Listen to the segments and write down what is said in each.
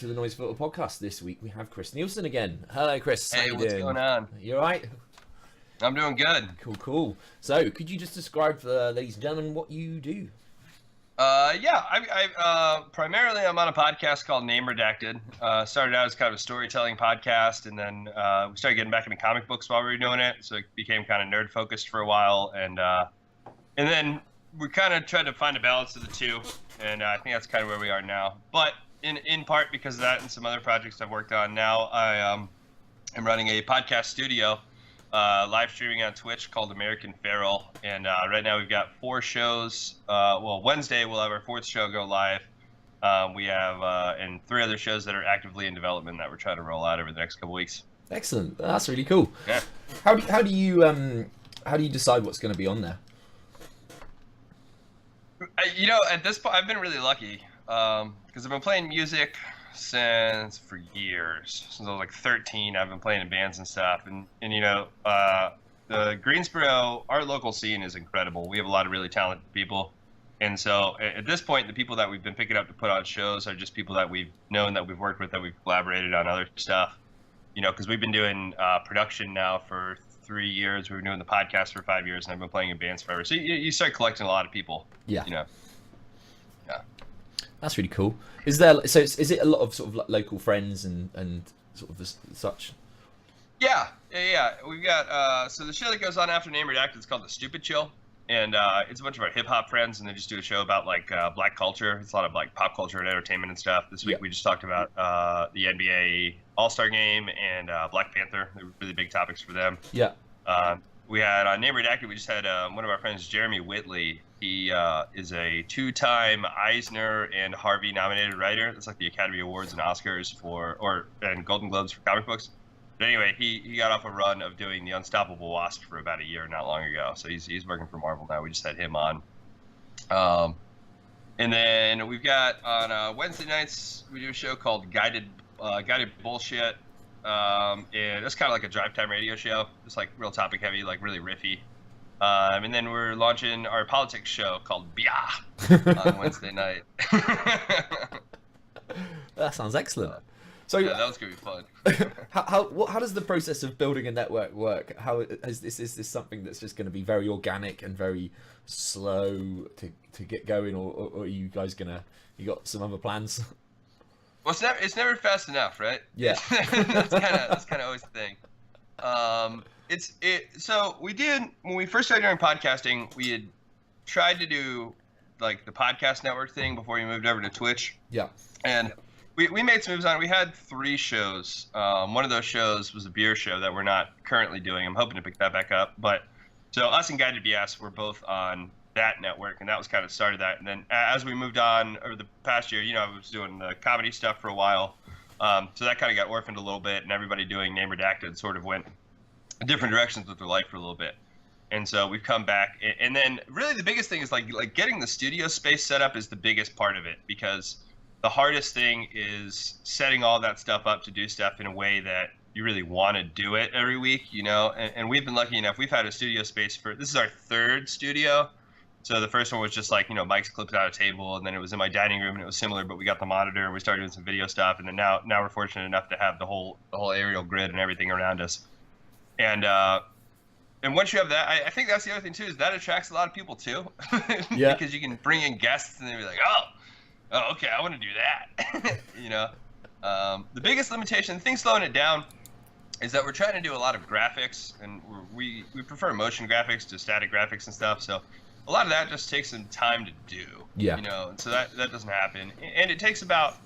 to the Noise Filter podcast. This week we have Chris Nielsen again. Hello, Chris. Hey, what's going on? You all right? I'm doing good. Cool. So, could you just describe for the ladies and gentlemen what you do? Primarily I'm on a podcast called Name Redacted. Started out as kind of a storytelling podcast, and then we started getting back into comic books while we were doing it, so it became kind of nerd focused for a while, and then we kind of tried to find a balance of the two, and I think that's kind of where we are now. But in part because of that and some other projects I've worked on, now I am running a podcast studio, live streaming on Twitch called American Feral, and right now we've got 4 shows. Wednesday we'll have our 4th show go live. We have and 3 other shows that are actively in development that we're trying to roll out over the next couple weeks. Excellent. That's really cool. Yeah. How do you decide what's going to be on there? At this point, I've been really lucky because I've been playing music for years. Since I was like 13, I've been playing in bands and stuff. And the Greensboro, our local scene is incredible. We have a lot of really talented people. And so at this point, the people that we've been picking up to put on shows are just people that we've known, that we've worked with, that we've collaborated on other stuff. Because we've been doing production now for 3 years. We've been doing the podcast for 5 years, and I've been playing in bands forever. So you start collecting a lot of people. Yeah. Yeah. That's really cool. Is it a lot of sort of like local friends and sort of such? Yeah. We've got so the show that goes on after Name Redacted is called The Stupid Chill, and it's a bunch of our hip hop friends, and they just do a show about like black culture. It's a lot of like pop culture and entertainment and stuff. This week we just talked about the NBA All-Star Game and Black Panther. They were really big topics for them. Yeah. We had on Name Redacted, we just had one of our friends, Jeremy Whitley. He is a 2-time Eisner and Harvey nominated writer. That's like the Academy Awards and Oscars and Golden Globes for comic books. But anyway, he got off a run of doing The Unstoppable Wasp for about a year not long ago. So he's working for Marvel now. We just had him on. And then we've got on Wednesday nights, we do a show called Guided Bullshit. And it's kind of like a drive time radio show. It's like real topic heavy, like really riffy. And then we're launching our politics show called Bia on Wednesday night. That sounds excellent. So yeah, that was gonna be fun. How does the process of building a network work? How is this something that's just going to be very organic and very slow to get going, or are you guys you got some other plans? Well, it's never fast enough, right? Yeah. that's kind of always the thing. So we did, when we first started doing podcasting, we had tried to do like the podcast network thing before we moved over to Twitch. Yeah. And we made some moves on it. We had 3 shows. One of those shows was a beer show that we're not currently doing. I'm hoping to pick that back up. But so us and Guided BS were both on that network, and that was kind of started that. And then as we moved on over the past year, I was doing the comedy stuff for a while. So that kind of got orphaned a little bit, and everybody doing Name Redacted sort of went different directions with their life for a little bit. And so we've come back, and then really the biggest thing is like getting the studio space set up is the biggest part of it, because the hardest thing is setting all that stuff up to do stuff in a way that you really want to do it every week, and we've been lucky enough. We've had a studio space this is our 3rd studio. So the first one was just like, mics clipped out a table, and then it was in my dining room, and it was similar, but we got the monitor and we started doing some video stuff. And then now we're fortunate enough to have the whole aerial grid and everything around us. And once you have that, I think that's the other thing too, is that attracts a lot of people too. Yeah. Because you can bring in guests and they'll be like, oh, okay, I want to do that. The biggest limitation, the thing slowing it down, is that we're trying to do a lot of graphics, and we prefer motion graphics to static graphics and stuff. So a lot of that just takes some time to do. Yeah. And so that doesn't happen, and it takes about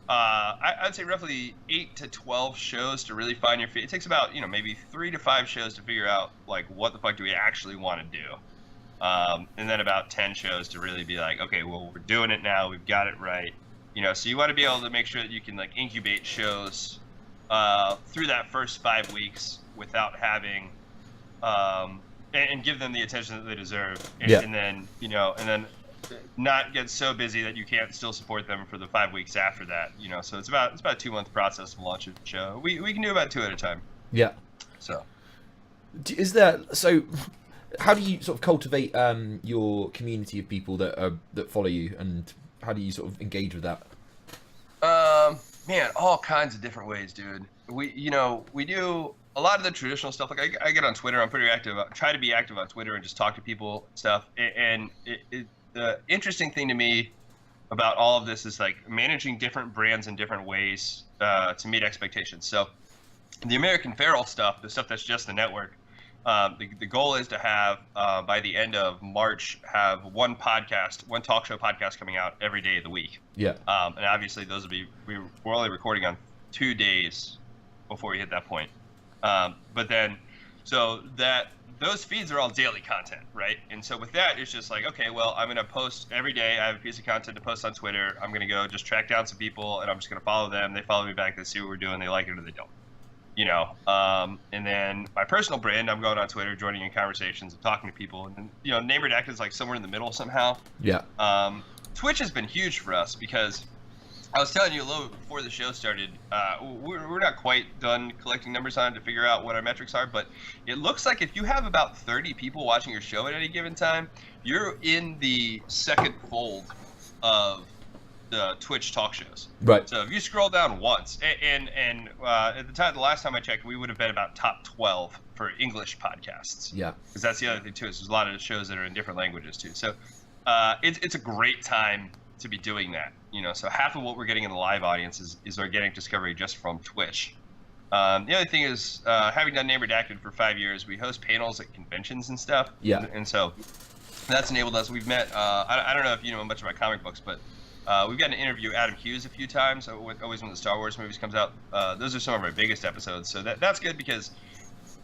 I'd say roughly 8 to 12 shows to really find your feet. It takes about maybe 3 to 5 shows to figure out like what the fuck do we actually want to do, and then about 10 shows to really be like, okay, well, we're doing it now, we've got it right. So you want to be able to make sure that you can like incubate shows through that first 5 weeks without having and give them the attention that they deserve, and then and then not get so busy that you can't still support them for the 5 weeks after that. So it's about a 2-month process to launch a show. We can do about 2 at a time. Yeah. So how do you sort of cultivate your community of people that follow you, and how do you sort of engage with that? Man, all kinds of different ways, dude. We do a lot of the traditional stuff. Like I get on Twitter. I'm pretty active. I try to be active on Twitter and just talk to people and stuff. And the interesting thing to me about all of this is like managing different brands in different ways to meet expectations. So the American Feral stuff, the stuff that's just the network, the goal is to have by the end of March have one talk show podcast coming out every day of the week. Yeah. And obviously those will be we're only recording on 2 days before we hit that point. But then so that those feeds are all daily content, right? And so with that, it's just like, okay, well, I'm going to post every day. I have a piece of content to post on Twitter. I'm going to go just track down some people, and I'm just going to follow them. They follow me back. They see what we're doing. They like it or they don't. And then my personal brand, I'm going on Twitter, joining in conversations and talking to people. And then, Name Redacted is like somewhere in the middle somehow. Yeah. Twitch has been huge for us because I was telling you a little bit before the show started, we're not quite done collecting numbers on it to figure out what our metrics are, but it looks like if you have about 30 people watching your show at any given time, you're in the second fold of the Twitch talk shows. Right. So if you scroll down once, and at the last time I checked, we would have been about top 12 for English podcasts. Yeah. Because that's the other thing too, is there's a lot of shows that are in different languages too. So it's a great time to be doing that. So half of what we're getting in the live audience is organic discovery just from Twitch. The other thing is, having done Name Redacted for 5 years, we host panels at conventions and stuff. Yeah. And so that's enabled us. We've met, I don't know if you know much about comic books, but we've gotten to interview Adam Hughes a few times, always when the Star Wars movies comes out. Those are some of our biggest episodes. So that's good because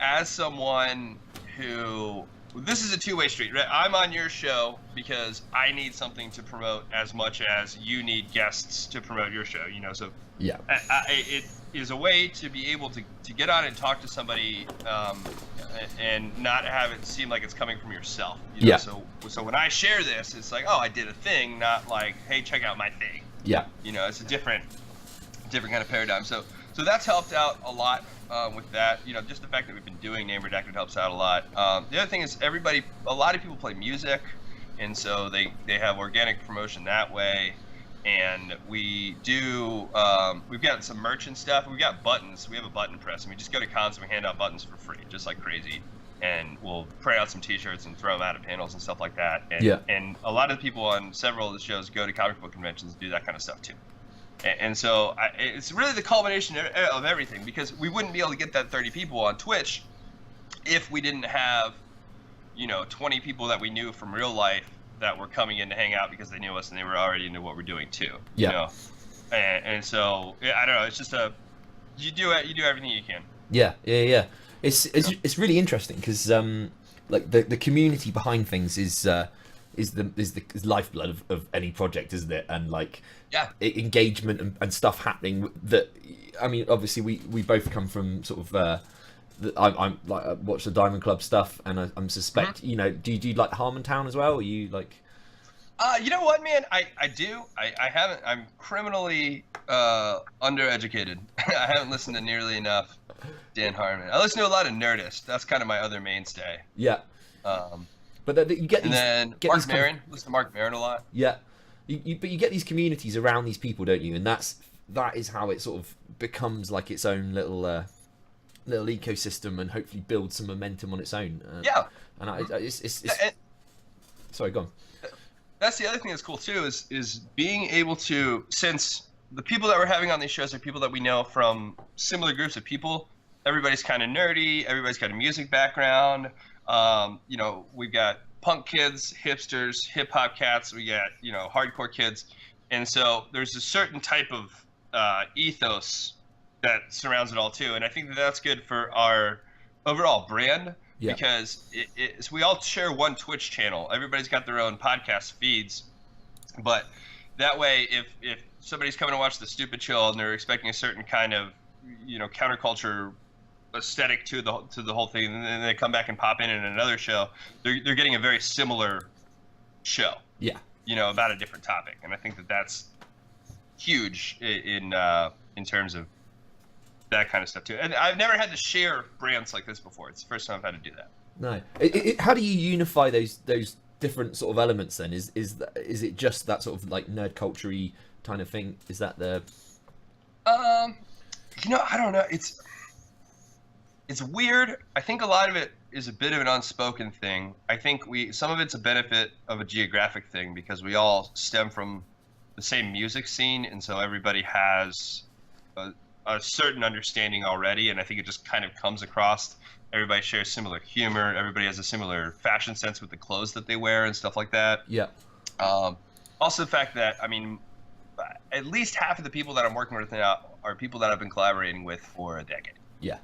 as someone who, this is a two-way street, right? I'm on your show because I need something to promote as much as you need guests to promote your show, So yeah, it is a way to be able to get on and talk to somebody and not have it seem like it's coming from yourself. Yeah. So when I share this, it's like, oh, I did a thing, not like, hey, check out my thing. Yeah. It's a different kind of paradigm. So that's helped out a lot with that. Just the fact that we've been doing Name Redacted helps out a lot. The other thing is a lot of people play music, and so they have organic promotion that way. And we do, we've got some merch and stuff. We've got buttons. We have a button press, and we just go to cons and we hand out buttons for free, just like crazy. And we'll print out some T-shirts and throw them out at panels and stuff like that. And a lot of the people on several of the shows go to comic book conventions and do that kind of stuff too. And so it's really the culmination of everything, because we wouldn't be able to get that 30 people on Twitch if we didn't have, 20 people that we knew from real life that were coming in to hang out because they knew us and they were already into what we're doing too. Yeah. And so I don't know. It's just you do everything you can. Yeah. It's really interesting because like the community behind things is the lifeblood of any project, isn't it? And like engagement and stuff happening that, I mean, obviously we both come from sort of I'm like watch the Diamond Club stuff, and I'm suspect do you like Harmontown as well? Are you like you know what, man, I do. I haven't, I'm criminally undereducated. I haven't listened to nearly enough Dan Harmon. I listen to a lot of Nerdist. That's kind of my other mainstay. Yeah. But you get these, and then Mark Maron. Listen to Mark Maron a lot. Yeah. But you get these communities around these people, don't you? And that is how it sort of becomes like its own little ecosystem, and hopefully builds some momentum on its own. And it's sorry, go on. That's the other thing that's cool too, is being able to, since the people that we're having on these shows are people that we know from similar groups of people. Everybody's kind of nerdy. Everybody's got a music background. We've got punk kids, hipsters, hip hop cats. We got hardcore kids, and so there's a certain type of ethos that surrounds it all too. And I think that that's good for our overall brand, because we all share one Twitch channel. Everybody's got their own podcast feeds, but that way, if somebody's coming to watch the Stupid Chill and they're expecting a certain kind of counterculture aesthetic to the whole thing, and then they come back and pop in another show, they're getting a very similar show. Yeah. About a different topic, and I think that that's huge in terms of that kind of stuff too. And I've never had to share brands like this before. It's the first time I've had to do that. No. How do you unify those different sort of elements then? Is it just that sort of like nerd culture-y kind of thing? Is that the Um, I don't know. It's weird. I think a lot of it is a bit of an unspoken thing. I think some of it's a benefit of a geographic thing because we all stem from the same music scene, and so everybody has a certain understanding already, and I think it just kind of comes across. Everybody shares similar humor. Everybody has a similar fashion sense with the clothes that they wear and stuff like that. Yeah. Also, the fact that, I mean, at least half of the people that I'm working with now are people that I've been collaborating with for a decade. Yeah.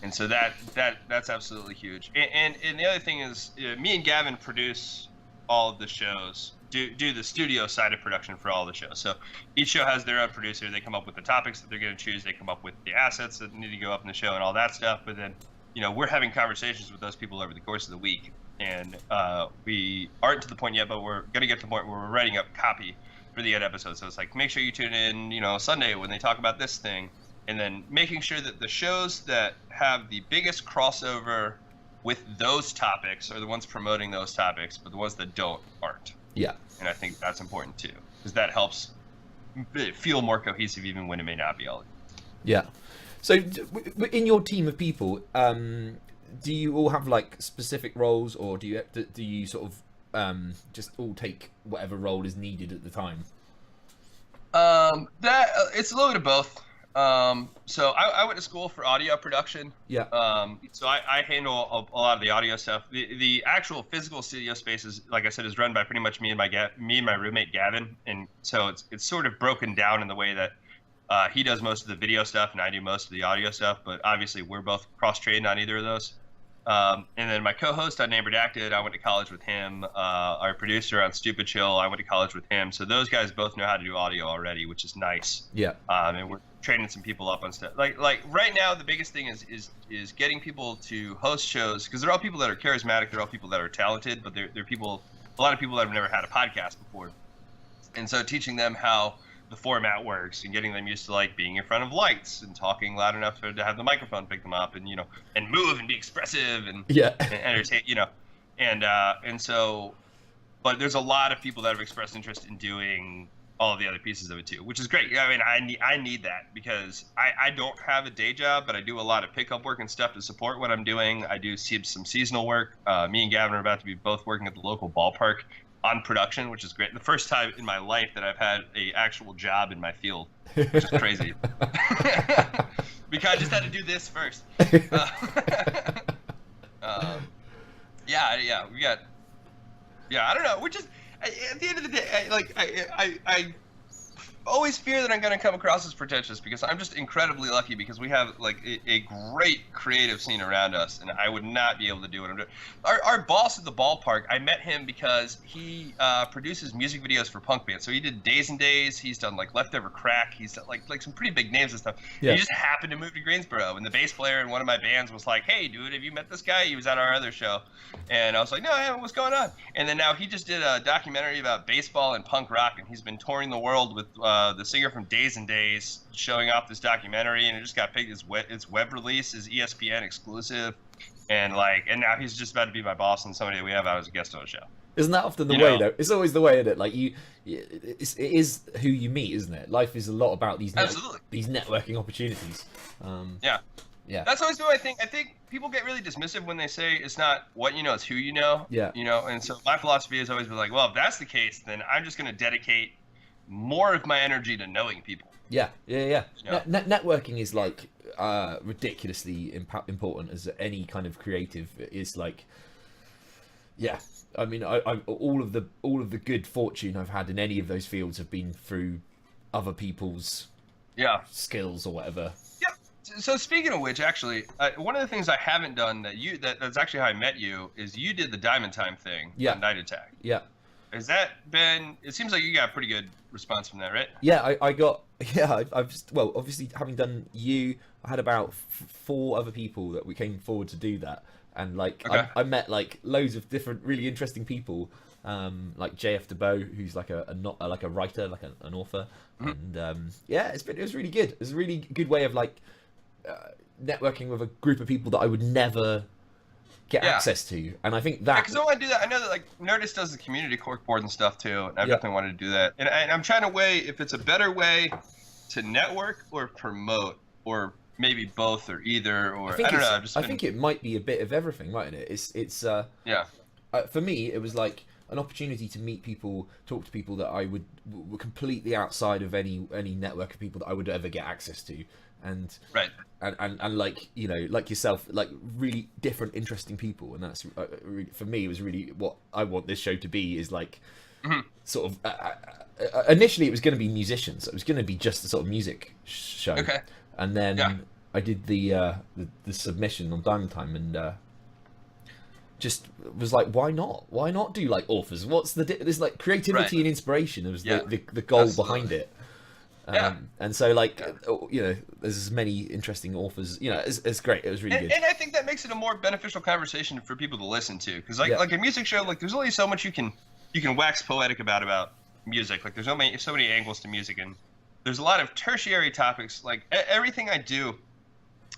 And so that's absolutely huge. And the other thing is, me and Gavin produce all of the shows, do the studio side of production for all the shows. So each show has their own producer. They come up with the topics that they're going to choose. They come up with the assets that need to go up in the show and all that stuff. But then, we're having conversations with those people over the course of the week. And we aren't to the point yet, but we're going to get to the point where we're writing up copy for the end episode. So it's like, make sure you tune in, Sunday when they talk about this thing. And then making sure that the shows that have the biggest crossover with those topics are the ones promoting those topics, but the ones that don't aren't. Yeah. And I think that's important too, because that helps it feel more cohesive even when it may not be all. Yeah. So in your team of people, do you all have like specific roles, or do you sort of just all take whatever role is needed at the time? It's a little bit of both. So I went to school for audio production. Yeah. So I handle a lot of the audio stuff. The actual physical studio space is, like I said, is run by pretty much me and my roommate Gavin, and so it's sort of broken down in the way that he does most of the video stuff and I do most of the audio stuff. But obviously we're both cross-trained on either of those. And then my co-host on Name Redacted, I went to college with him. Our producer on Stupid Chill, I went to college with him. So those guys both know how to do audio already, which is nice. Yeah. And we're training some people up on stuff. Like right now, the biggest thing is getting people to host shows, because they're all people that are charismatic. They're all people that are talented, but they're a lot of people that have never had a podcast before. And so teaching them how the format works and getting them used to like being in front of lights and talking loud enough to have the microphone pick them up and and move and be expressive and and entertain, and so, but there's a lot of people that have expressed interest in doing all of the other pieces of it too, which is great. I mean, I need that because I don't have a day job, but I do a lot of pickup work and stuff to support what I'm doing. I do some seasonal work. Me and Gavin are about to be both working at the local ballpark on production, which is great. The first time in my life that I've had a actual job in my field, which is crazy. Because I just had to do this first. I don't know. We're just, at the end of the day, I always fear that I'm going to come across as pretentious because I'm just incredibly lucky because we have like a great creative scene around us, and I would not be able to do what I'm doing. Our boss at the ballpark, I met him because he produces music videos for punk bands. So he did Days and Days. He's done like Leftover Crack. He's done like some pretty big names and stuff. Yeah. He just happened to move to Greensboro, and the bass player in one of my bands was like, "Hey, dude, have you met this guy? He was at our other show." And I was like, "No, I haven't. What's going on?" And then now he just did a documentary about baseball and punk rock, and he's been touring the world with the singer from Days and Days, showing off this documentary, and it just got picked. Its web release is ESPN exclusive, and now he's just about to be my boss and somebody that we have out as a guest on the show. Isn't that often the way though? It's always the way, isn't it? Like it is who you meet, isn't it? Life is a lot about these networking opportunities. Yeah. That's always been my thing. I think people get really dismissive when they say it's not what you know, it's who you know. Yeah. And so my philosophy has always been like, well, if that's the case, then I'm just going to dedicate more of my energy to knowing people. Yeah. Networking is like ridiculously important as any kind of creative is like. Yeah, I mean, I all of the good fortune I've had in any of those fields have been through other people's skills or whatever. Yeah. So speaking of which, actually, one of the things I haven't done that's actually how I met you is you did the Diamond Time thing on Night Attack. Yeah. Has that been? It seems like you got a pretty good response from that, right? Yeah, I got. Yeah, I've just, well, obviously having done you, I had about 4 other people that we came forward to do that, and I met like loads of different really interesting people, like JF DeBow, who's like a writer, like an author, and it was really good. It was a really good way of networking with a group of people that I would never get access to, and I think that because I want to do that. I know that like Nerdist does the community cork board and stuff too, and I definitely wanted to do that. And I'm trying to weigh if it's a better way to network or promote, or maybe both or either, or I don't know. I think it might be a bit of everything, mightn't it? Yeah. For me, it was like an opportunity to meet people, talk to people that I were completely outside of any network of people that I would ever get access to, and Right. and like, you know, like yourself, like really different, interesting people, and that's really, for me, it was really what I want this show to be. Is like sort of initially it was going to be musicians. It was going to be just a sort of music show, Okay. and then I did the submission on Diamond Time, and just was like, why not? Why not do like authors? What's there's like creativity and inspiration was the goal behind it. And so like you know, there's as many interesting authors. You know, it's great. It was really good. And I think that makes it a more beneficial conversation for people to listen to, because like a music show, like there's only so much you can wax poetic about music. Like there's so many angles to music, and there's a lot of tertiary topics. Like everything I do,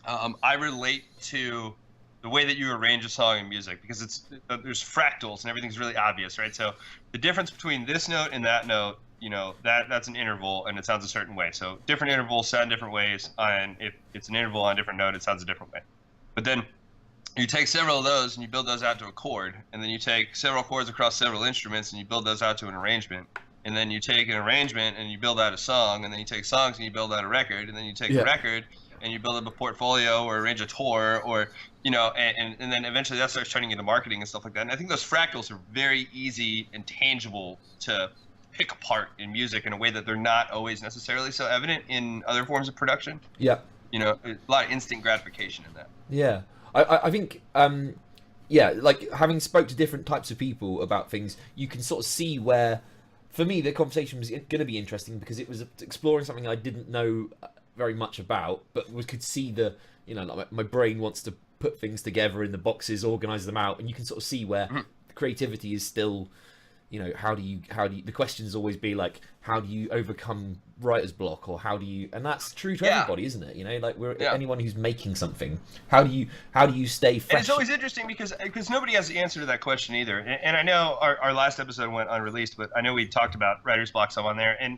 I relate to the way that you arrange a song in music, because there's fractals and everything's really obvious, right? So the difference between this note and that note, you know, that's an interval and it sounds a certain way. So different intervals sound different ways, and if it's an interval on a different note, it sounds a different way. But then you take several of those and you build those out to a chord, and then you take several chords across several instruments and you build those out to an arrangement. And then you take an arrangement and you build out a song, and then you take songs and you build out a record, and then you take a record and you build up a portfolio or arrange a tour, or, you know, and then eventually that starts turning into marketing and stuff like that. And I think those fractals are very easy and tangible to pick apart in music in a way that they're not always necessarily so evident in other forms of production. Yeah. You know, a lot of instant gratification in that. Yeah. I think, like having spoke to different types of people about things, you can sort of see where, for me, the conversation was going to be interesting because it was exploring something I didn't know very much about, but we could see the, you know, like my brain wants to put things together in the boxes, organize them out, and you can sort of see where the creativity is still, you know, how do you the questions always be like, how do you overcome writer's block, or how do you, and that's true to everybody, isn't it? You know, like anyone who's making something, how do you stay fresh? And it's always interesting because nobody has the answer to that question either. And I know our last episode went unreleased, but I know we talked about writer's block some on there, and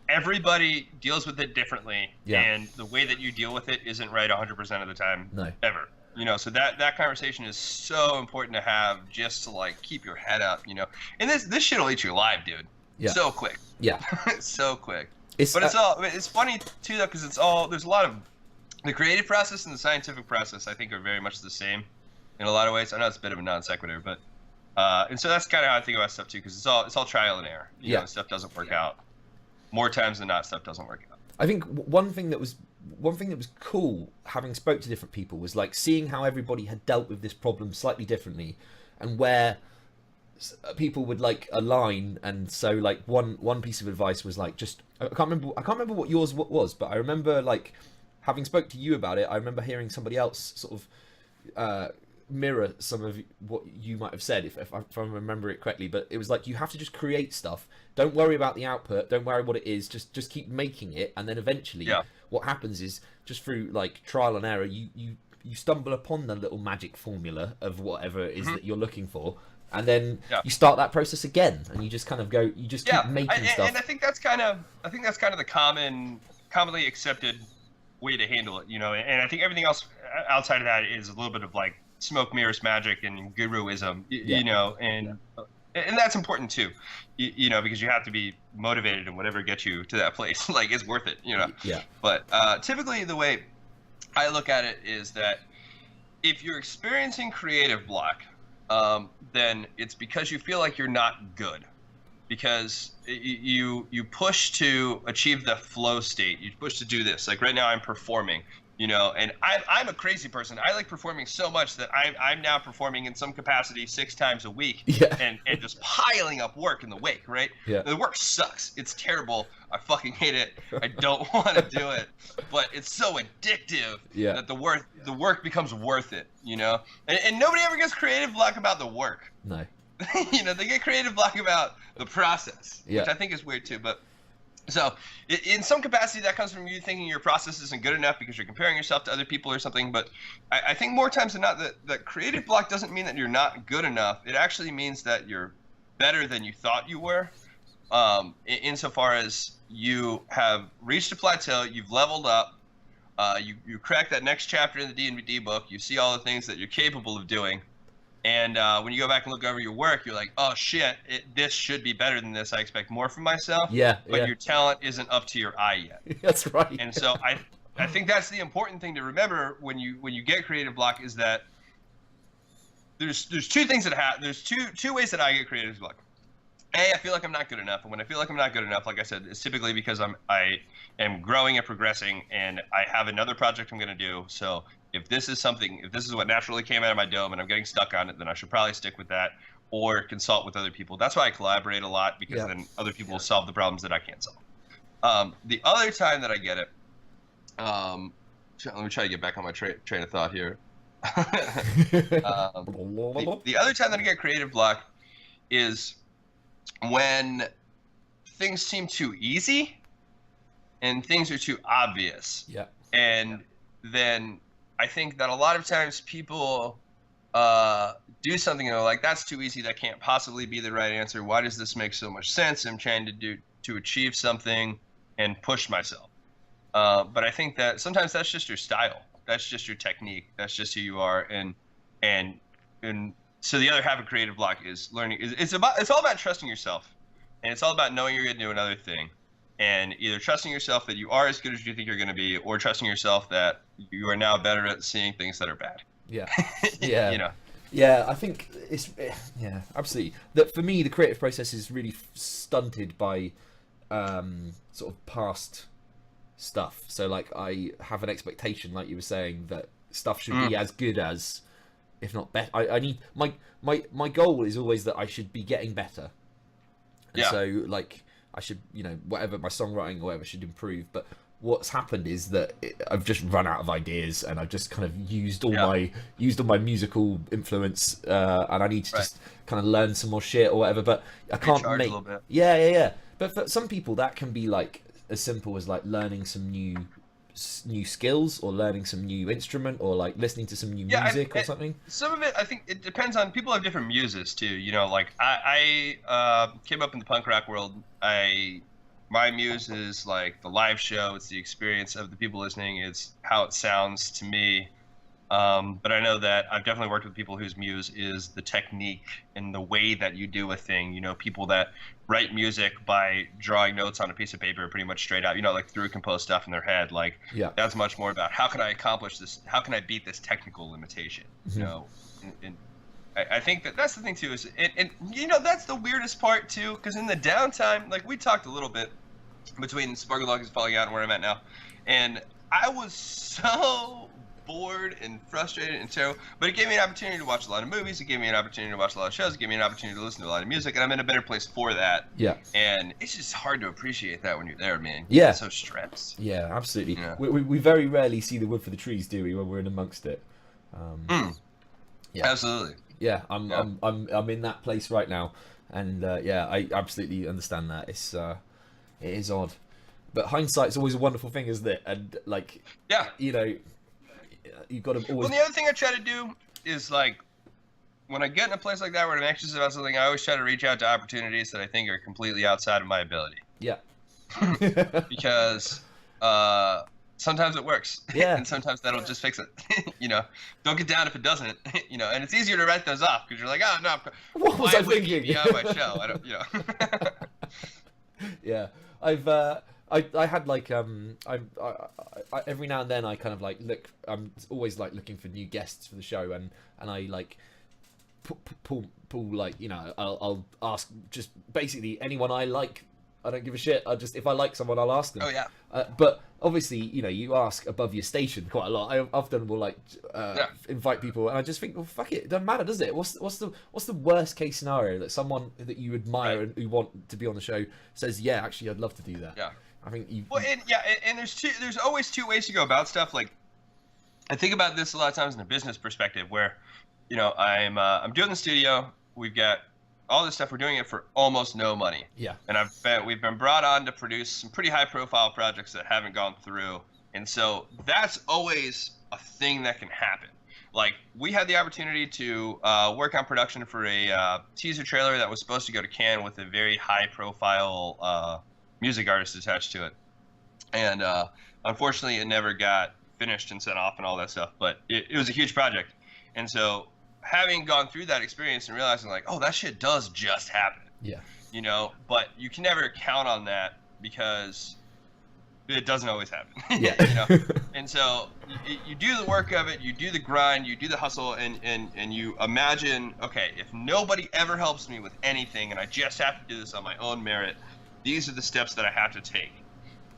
everybody deals with it differently, and the way that you deal with it isn't right 100% of the time, ever. You know, so that conversation is so important to have, just to like keep your head up, you know. And this shit'll eat you alive, dude. Yeah. So quick. Yeah. So quick. It's funny too though, because there's a lot of the creative process and the scientific process, I think, are very much the same in a lot of ways. I know it's a bit of a non sequitur, but and so that's kind of how I think about stuff too, because it's all trial and error. You know, stuff doesn't work out. More times than not, stuff doesn't work out. I think one thing that was cool, having spoke to different people, was like seeing how everybody had dealt with this problem slightly differently, and where people would like align. And so like one piece of advice was like, just I can't remember what yours was, but I remember like having spoke to you about it. I remember hearing somebody else sort of mirror some of what you might have said, if I remember it correctly. But it was like, you have to just create stuff. Don't worry about the output. Don't worry what it is. Just keep making it, and then eventually, what happens is, just through like trial and error, you stumble upon the little magic formula of whatever it is that you're looking for, and then you start that process again, and you just kind of go. You just keep making stuff. And I think that's kind of the commonly accepted way to handle it, you know. And I think everything else outside of that is a little bit of like smoke mirrors magic and guruism, you know, and that's important too, you know, because you have to be motivated, and whatever gets you to that place, like, it's worth it, you know. But typically the way I look at it is that if you're experiencing creative block, then it's because you feel like you're not good, because you push to achieve the flow state. You push to do this. Like right now I'm performing, you know, and I'm a crazy person. I like performing so much that I'm now performing in some capacity 6 times a week, and just piling up work in the wake, right? The work sucks. It's terrible. I fucking hate it. I don't want to do it, but it's so addictive that the work becomes worth it, you know. And nobody ever gets creative block about the work. No. You know, they get creative block about the process, which I think is weird too. But so in some capacity, that comes from you thinking your process isn't good enough because you're comparing yourself to other people or something. But I think more times than not that creative block doesn't mean that you're not good enough. It actually means that you're better than you thought you were, insofar as you have reached a plateau, you've leveled up, you crack that next chapter in the D&D book, you see all the things that you're capable of doing, and when you go back and look over your work, you're like, oh shit, this should be better than this. I expect more from myself. Yeah, but yeah. your talent isn't up to your eye yet. That's right. And so I think that's the important thing to remember when you get creative block, is that there's two things that happen. There's two ways that I get creative block. I feel like I'm not good enough, and when I feel like I'm not good enough, like I said, it's typically because I am growing and progressing, and I have another project I'm going to do. So if this is what naturally came out of my dome, and I'm getting stuck on it, then I should probably stick with that, or consult with other people. That's why I collaborate a lot, because then other people will solve the problems that I can't solve. The other time that I get it, let me try to get back on my train of thought here. The other time that I get creative block is when things seem too easy and things are too obvious. Yeah. And then I think that a lot of times people do something and they're like, that's too easy, that can't possibly be the right answer. Why does this make so much sense? I'm trying to achieve something and push myself. But I think that sometimes that's just your style. That's just your technique. That's just who you are. And so the other half of creative block is learning. It's all about trusting yourself, and it's all about knowing you're going to do another thing, and either trusting yourself that you are as good as you think you're going to be, or trusting yourself that you are now better at seeing things that are bad. Yeah, yeah, You know. Yeah, I think yeah, absolutely. That for me, the creative process is really stunted by sort of past stuff. So like, I have an expectation, like you were saying, that stuff should be as good as, if not better. I need my goal is always that I should be getting better, and so like I should, whatever my songwriting or whatever should improve. But what's happened is that I've just run out of ideas, and I've just kind of used all my musical influence, and I need to just kind of learn some more shit or whatever. But I can't Recharge make a little bit. Yeah. But for some people, that can be like as simple as like learning some new skills, or learning some new instrument, or like listening to some new music or something. Some of it, I think it depends on, people have different muses too. Like I came up in the punk rock world. My muse is like the live show. It's the experience of the people listening. It's how it sounds to me. But I know that I've definitely worked with people whose muse is the technique and the way that you do a thing. People that write music by drawing notes on a piece of paper pretty much straight out, like through compose stuff in their head. Like, that's much more about how can I accomplish this? How can I beat this technical limitation? And I think that's the thing too, is and that's the weirdest part too, because in the downtime, like we talked a little bit between Sparkle Dog is falling out and where I'm at now, and I was so bored and frustrated and terrible, but it gave me an opportunity to watch a lot of movies. It gave me an opportunity to watch a lot of shows. It gave me an opportunity to listen to a lot of music, and I'm in a better place for that. Yeah. And it's just hard to appreciate that when you're there, man. Yeah. So stressed. Yeah, absolutely. Yeah. We very rarely see the wood for the trees, do we, when we're in amongst it? Yeah. Absolutely. Yeah, I'm in that place right now, and I absolutely understand that. It is odd, but hindsight's always a wonderful thing, isn't it? And like, you've got to always. Well, the other thing I try to do is, like, when I get in a place like that where I'm anxious about something, I always try to reach out to opportunities that I think are completely outside of my ability. Yeah. Because sometimes it works. Yeah. And sometimes that'll just fix it. Don't get down if it doesn't. And it's easier to write those off because you're like, oh no, what was I thinking? Be on my show. I don't. Yeah, I had like I every now and then I kind of like look. I'm always like looking for new guests for the show, and I like pull like I'll ask just basically anyone I like. I don't give a shit. If I like someone, I'll ask them. Oh yeah. But obviously, you ask above your station quite a lot. I often will like invite people, and I just think, well, fuck it. It doesn't matter, does it? What's the worst case scenario that someone that you admire and who want to be on the show says, yeah, actually, I'd love to do that. Yeah. I think you. Well, and there's always two ways to go about stuff. Like, I think about this a lot of times in a business perspective, where, I'm doing the studio. We've got all this stuff. We're doing it for almost no money. Yeah. And we've been brought on to produce some pretty high profile projects that haven't gone through. And so that's always a thing that can happen. Like, we had the opportunity to work on production for a teaser trailer that was supposed to go to Cannes with a very high profile music artist attached to it. And unfortunately, it never got finished and sent off and all that stuff. But it was a huge project. And so having gone through that experience and realizing like, oh, that shit does just happen. Yeah. You know, but you can never count on that because it doesn't always happen. Yeah. You know? And so you do the work of it, you do the grind, you do the hustle, and you imagine, okay, if nobody ever helps me with anything and I just have to do this on my own merit, these are the steps that I have to take.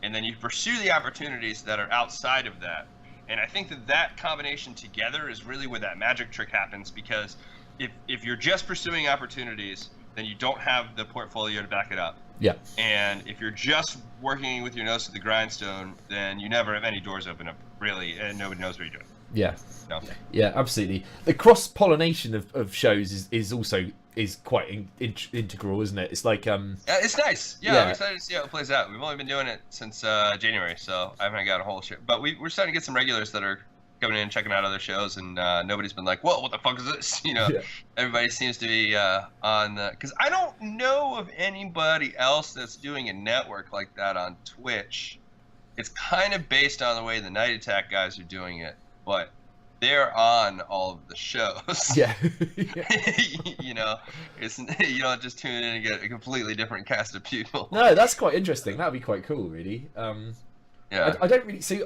And then you pursue the opportunities that are outside of that. And I think that combination together is really where that magic trick happens, because if you're just pursuing opportunities, then you don't have the portfolio to back it up. Yeah. And if you're just working with your nose to the grindstone, then you never have any doors open up, really, and nobody knows what you're doing. Yeah. No. Yeah, absolutely. The cross-pollination of shows is also quite integral, isn't it? It's like it's nice. Yeah, Yeah. I'm excited to see how it plays out. We've only been doing it since January, so I haven't got a whole shit. But we're starting to get some regulars that are coming in and checking out other shows, and nobody's been like, whoa, what the fuck is this? You know, Yeah. Everybody seems to be on the, because I don't know of anybody else that's doing a network like that on Twitch. It's kind of based on the way the Night Attack guys are doing it, but they're on all of the shows. Yeah. You know, it's, you don't just tune in and get a completely different cast of people. No, that's quite interesting. That'd be quite cool, really. Yeah. I don't really see.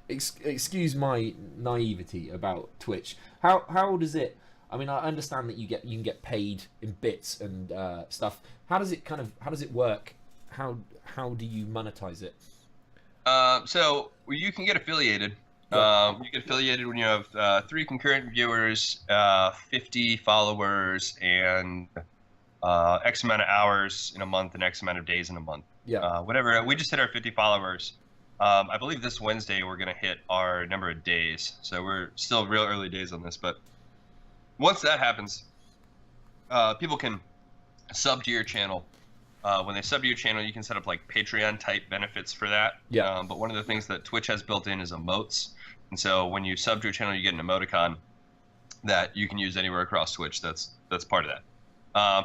Excuse my naivety about Twitch. How does it? I mean, I understand that you can get paid in bits and stuff. How does it work? How do you monetize it? So you can get affiliated. Yeah. You get affiliated when you have 3 concurrent viewers, 50 followers, and X amount of hours in a month and X amount of days in a month. Yeah. Whatever. We just hit our 50 followers. I believe this Wednesday we're going to hit our number of days. So we're still real early days on this. But once that happens, people can sub to your channel. When they sub to your channel, you can set up like Patreon type benefits for that. Yeah. But one of the things that Twitch has built in is emotes. And so when you sub to a channel, you get an emoticon that you can use anywhere across Twitch. That's part of that.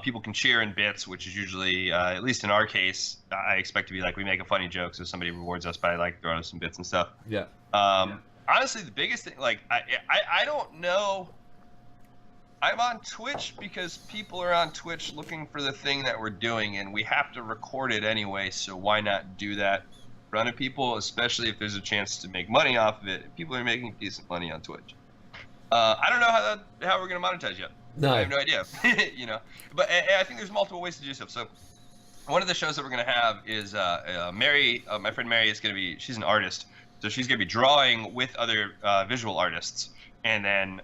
People can cheer in bits, which is usually, at least in our case, I expect to be like, we make a funny joke, so somebody rewards us by like throwing us some bits and stuff. Yeah. Honestly, the biggest thing, like, I don't know. I'm on Twitch because people are on Twitch looking for the thing that we're doing, and we have to record it anyway, so why not do that in front of people, especially if there's a chance to make money off of it. People are making decent money on Twitch. I don't know how we're going to monetize yet. No. I have no idea. You know, but I think there's multiple ways to do stuff. So one of the shows that we're going to have is Mary, my friend Mary is going to be, she's an artist, so she's going to be drawing with other visual artists. And then,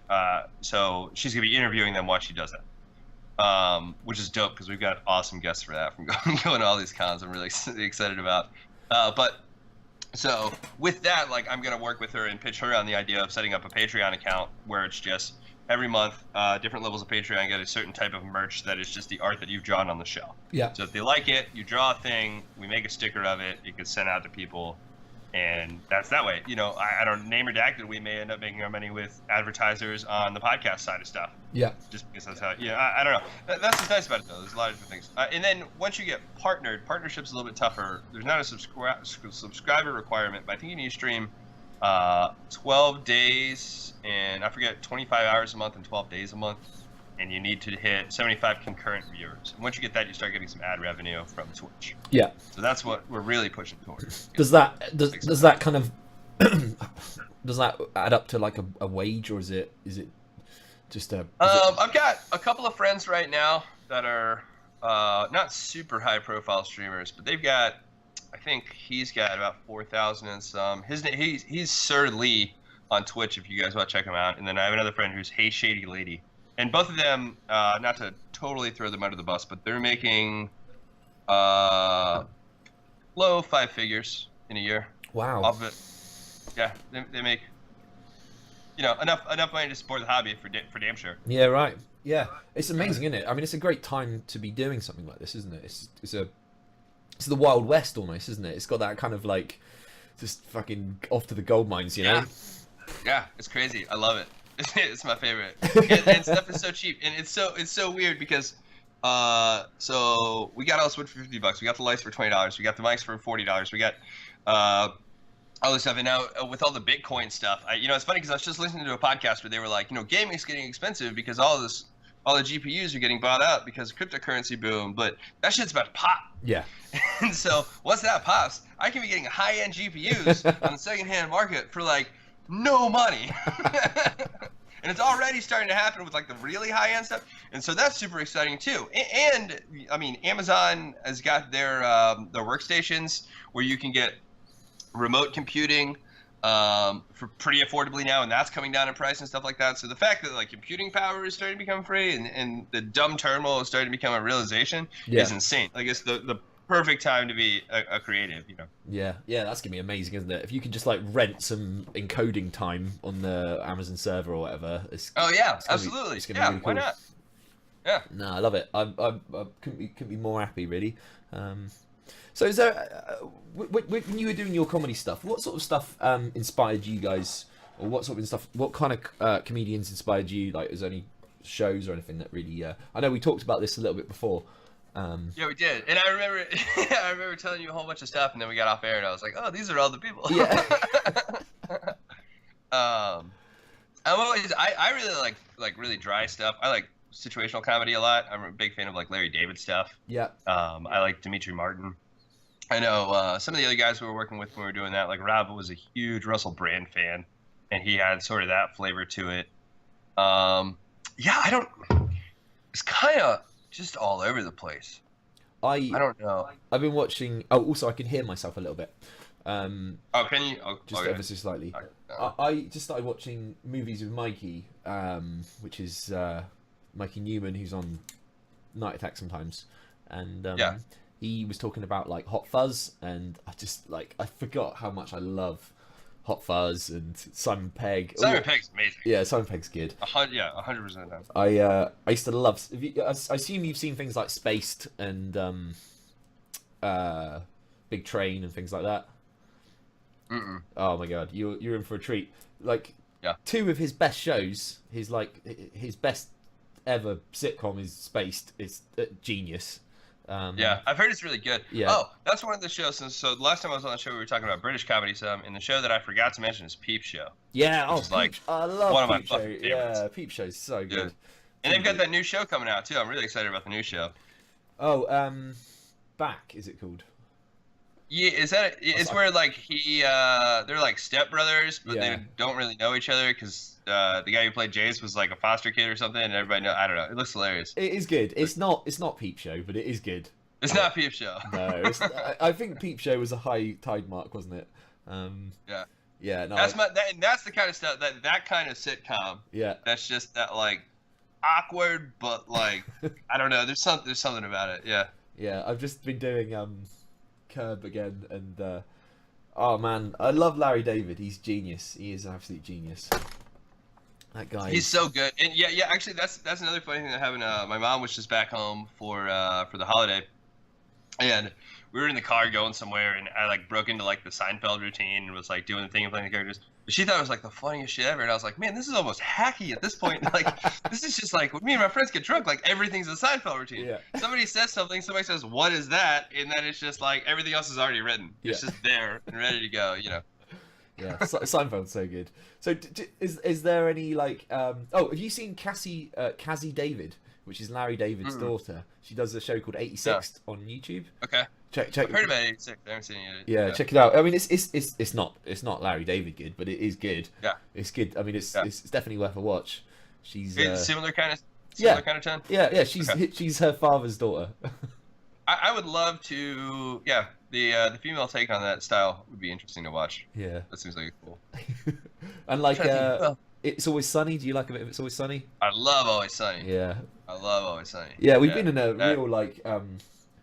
so she's going to be interviewing them while she does that, which is dope because we've got awesome guests for that from going to all these cons I'm really excited about. But so with that, like, I'm going to work with her and pitch her on the idea of setting up a Patreon account where it's just every month, different levels of Patreon get a certain type of merch that is just the art that you've drawn on the show. Yeah. So if they like it, you draw a thing, we make a sticker of it, it gets sent out to people. And that's that way. You know, I don't name redacted. We may end up making our money with advertisers on the podcast side of stuff. Yeah. Just because that's how. Yeah, I don't know. That's what's nice about it, though. There's a lot of different things. And then once you get partnered, partnership's a little bit tougher. There's not a subscriber requirement, but I think you need to stream 12 days and I forget 25 hours a month and 12 days a month. And you need to hit 75 concurrent viewers. And once you get that, you start getting some ad revenue from Twitch. Yeah. So that's what we're really pushing towards. Does that kind of does that add up to like a wage, or is it just a? I've got a couple of friends right now that are not super high profile streamers, but they've got, I think he's got about 4,000 and some. He's Sir Lee on Twitch if you guys want to check him out. And then I have another friend who's Hey Shady Lady. And both of them, not to totally throw them under the bus, but they're making low 5 figures in a year. Wow. Off of it. Yeah, they make, you know, enough money to support the hobby for damn sure. Yeah, right. Yeah, it's amazing, isn't it? I mean, it's a great time to be doing something like this, isn't it? It's the Wild West almost, isn't it? It's got that kind of like just fucking off to the gold mines, you know? Yeah, it's crazy. I love it. It's my favorite. And stuff is so cheap, and it's so weird because So we got all this wood for $50. We got the lights for $20. We got the mics for $40. We got all this stuff. And now with all the Bitcoin stuff, it's funny because I was just listening to a podcast where they were like, gaming's getting expensive because all the GPUs are getting bought out because cryptocurrency boom, but that shit's about to pop. Yeah. And so once that pops, I can be getting high-end GPUs on the secondhand market for like no money. And it's already starting to happen with like the really high-end stuff. And so that's super exciting too. And I mean, Amazon has got their workstations where you can get remote computing for pretty affordably now, and that's coming down in price and stuff like that. So the fact that like computing power is starting to become free and the dumb terminal is starting to become a realization is insane. Like it's the perfect time to be a creative, Yeah, that's gonna be amazing, isn't it? If you can just like rent some encoding time on the Amazon server or whatever. Absolutely. Be really cool. Why not? Yeah. No, I love it. I couldn't be more happy, really. So is there, when you were doing your comedy stuff, what sort of stuff inspired you guys, or what kind of comedians inspired you? Like, is there any shows or anything that really? I know we talked about this a little bit before. Yeah, we did, and I remember telling you a whole bunch of stuff, and then we got off air, and I was like, oh, these are all the people. Yeah. I really like really dry stuff. I like situational comedy a lot. I'm a big fan of like Larry David stuff. Yeah. I like Dimitri Martin. I know some of the other guys we were working with when we were doing that, like Rob was a huge Russell Brand fan, and he had sort of that flavor to it. It's kind of just all over the place. I don't know. I've been watching. Oh, also I can hear myself a little bit. Can you? Oh, just ever so slightly. I just started watching movies with Mikey, which is Mikey Newman, who's on Night Attack sometimes, and he was talking about like Hot Fuzz, and I forgot how much I love Hot Fuzz and Simon Pegg. Simon Pegg's amazing. Yeah, Simon Pegg's good. 100%. I used to love. I assume you've seen things like Spaced and Big Train and things like that. Mm-mm. Oh my god, you're in for a treat. Like, two of his best shows, his best ever sitcom is Spaced. It's genius. I've heard it's really good. Yeah. Oh, that's one of the shows. So the last time I was on the show, we were talking about British comedy some, and the show that I forgot to mention is Peep Show. Yeah, like I love one of my Peep Show. fucking favorites. Yeah, Peep Show's so good. And they've got that new show coming out too. I'm really excited about the new show. Oh, Back is it called? Yeah, it's where like they're like stepbrothers, but they don't really know each other because the guy who played Jace was like a foster kid or something, and everybody I don't know. It looks hilarious. It is good. It's not Peep Show, but it is good. It's not Peep Show. No, I think Peep Show was a high tide mark, wasn't it? Yeah. No, that's the kind of stuff that kind of sitcom. Yeah. That's just that like awkward, but like I don't know. There's something about it. Yeah. Yeah, I've just been doing Curb again, and oh man, I love Larry David. He's genius. He is an absolute genius. That guy. He's so good. And yeah. Actually, that's another funny thing that happened. My mom was just back home for the holiday, and we were in the car going somewhere, and I like broke into like the Seinfeld routine and was like doing the thing and playing the characters. But she thought it was like the funniest shit ever, and I was like, man, this is almost hacky at this point. Like, this is just like when me and my friends get drunk, like everything's a Seinfeld routine. Yeah. Somebody says something, somebody says, "What is that?" And then it's just like everything else is already written. It's just there and ready to go. Yeah, Seinfeld's so good. So, is there any like? Have you seen Cassie David, which is Larry David's daughter? She does a show called 86 on YouTube. Okay. Check. I've heard about 86. I haven't seen it yet. Yeah, check it out. I mean, it's not Larry David good, but it is good. Yeah. It's good. I mean, it's definitely worth a watch. She's similar kind of tone. Yeah. She's her father's daughter. I would love to. Yeah, the female take on that style would be interesting to watch. Yeah. That seems like cool. And like, It's Always Sunny. Do you like a bit of It's Always Sunny? I love Always Sunny. Yeah. I love Always Sunny. Yeah, we've been in a real like.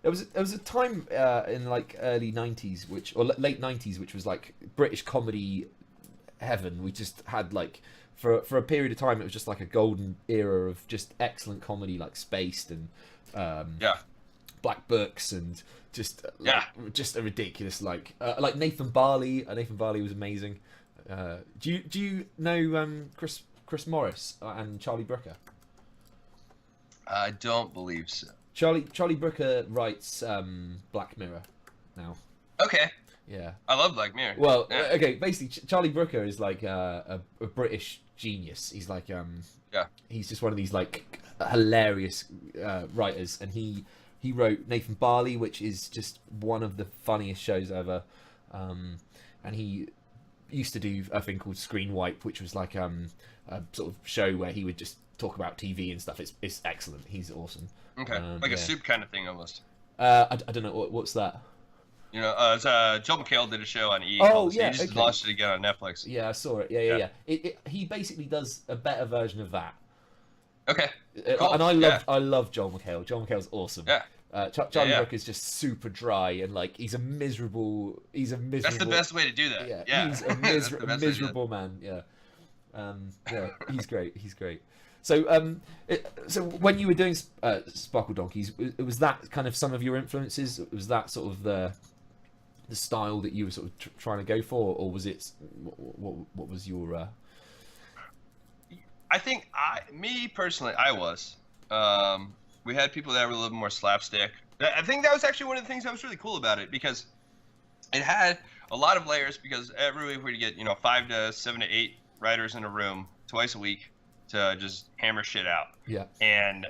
There was a time in like early '90s, late '90s, which was like British comedy heaven. We just had like for a period of time, it was just like a golden era of just excellent comedy, like Spaced and Black Books and just just a ridiculous like Nathan Barley. Nathan Barley was amazing. Do you know Chris Morris and Charlie Brooker? I don't believe so. Charlie Brooker writes Black Mirror now. Okay. Yeah. I love Black Mirror. Well, Yeah. okay. Basically, Charlie Brooker is like a British genius. He's like Yeah. he's just one of these like hilarious writers, and he wrote Nathan Barley, which is just one of the funniest shows ever. And he used to do a thing called Screen Wipe, which was like a sort of show where he would just talk about TV and stuff. It's excellent. He's awesome. Okay. Like a soup kind of thing almost. I don't know what's that. You know, Joel McHale did a show on E! Oh, called, yeah, he just okay. launched it again on Netflix. Yeah, I saw it. Yeah. He basically does a better version of that. Okay. Cool. And Yeah. I love Joel McHale. Joel McHale's awesome. Yeah. Charlie Yeah. Brooker is just super dry and like he's a miserable. That's the best way to do that. Yeah, he's a That's the best way to do miserable man. Yeah, he's great. He's great. So, so when you were doing Sparkle Donkeys, was that kind of some of your influences? Was that sort of the style that you were sort of trying to go for, or was it what was your? I think me personally, I was. We had people that were a little more slapstick. I think that was actually one of the things that was really cool about it, because it had a lot of layers, because every week we'd get 5 to 7 to 8 writers in a room twice a week to just hammer shit out. Yeah. And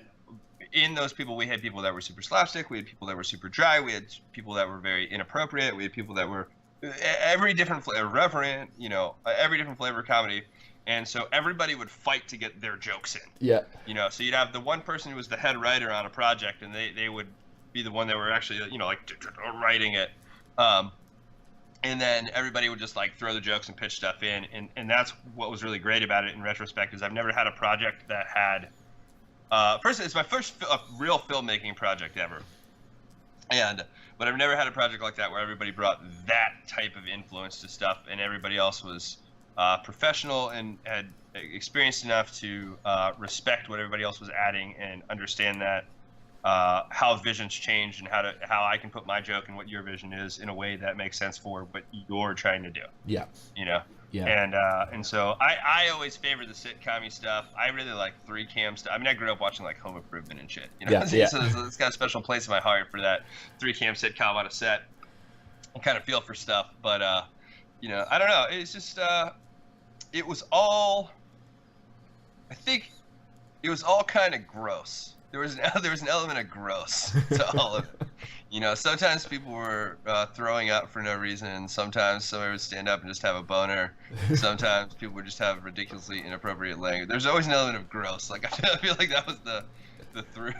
in those people, we had people that were super slapstick. We had people that were super dry. We had people that were very inappropriate. We had people that were every different flavor, reverent, every different flavor of comedy. And so everybody would fight to get their jokes in. Yeah. So you'd have the one person who was the head writer on a project, and they would be the one that were actually, writing it. And then everybody would just like throw the jokes and pitch stuff in. And that's what was really great about it in retrospect, is I've never had a project that had, first, it's my first real filmmaking project ever. But I've never had a project like that where everybody brought that type of influence to stuff, and everybody else was professional and had experienced enough to respect what everybody else was adding and understand that how visions change and how I can put my joke and what your vision is in a way that makes sense for what you're trying to do. Yeah. Yeah. And so I always favor the sitcom-y stuff. I really like 3-cam stuff. I mean, I grew up watching like Home Improvement and shit. Yeah. So it's got a special place in my heart for that 3-cam sitcom on a set. I kind of feel for stuff, but I don't know. It's just it was all. I think it was all kind of gross. There was an element of gross to all of it. Sometimes people were throwing up for no reason. Sometimes somebody would stand up and just have a boner. Sometimes people would just have ridiculously inappropriate language. There's always an element of gross. Like I feel like that was the through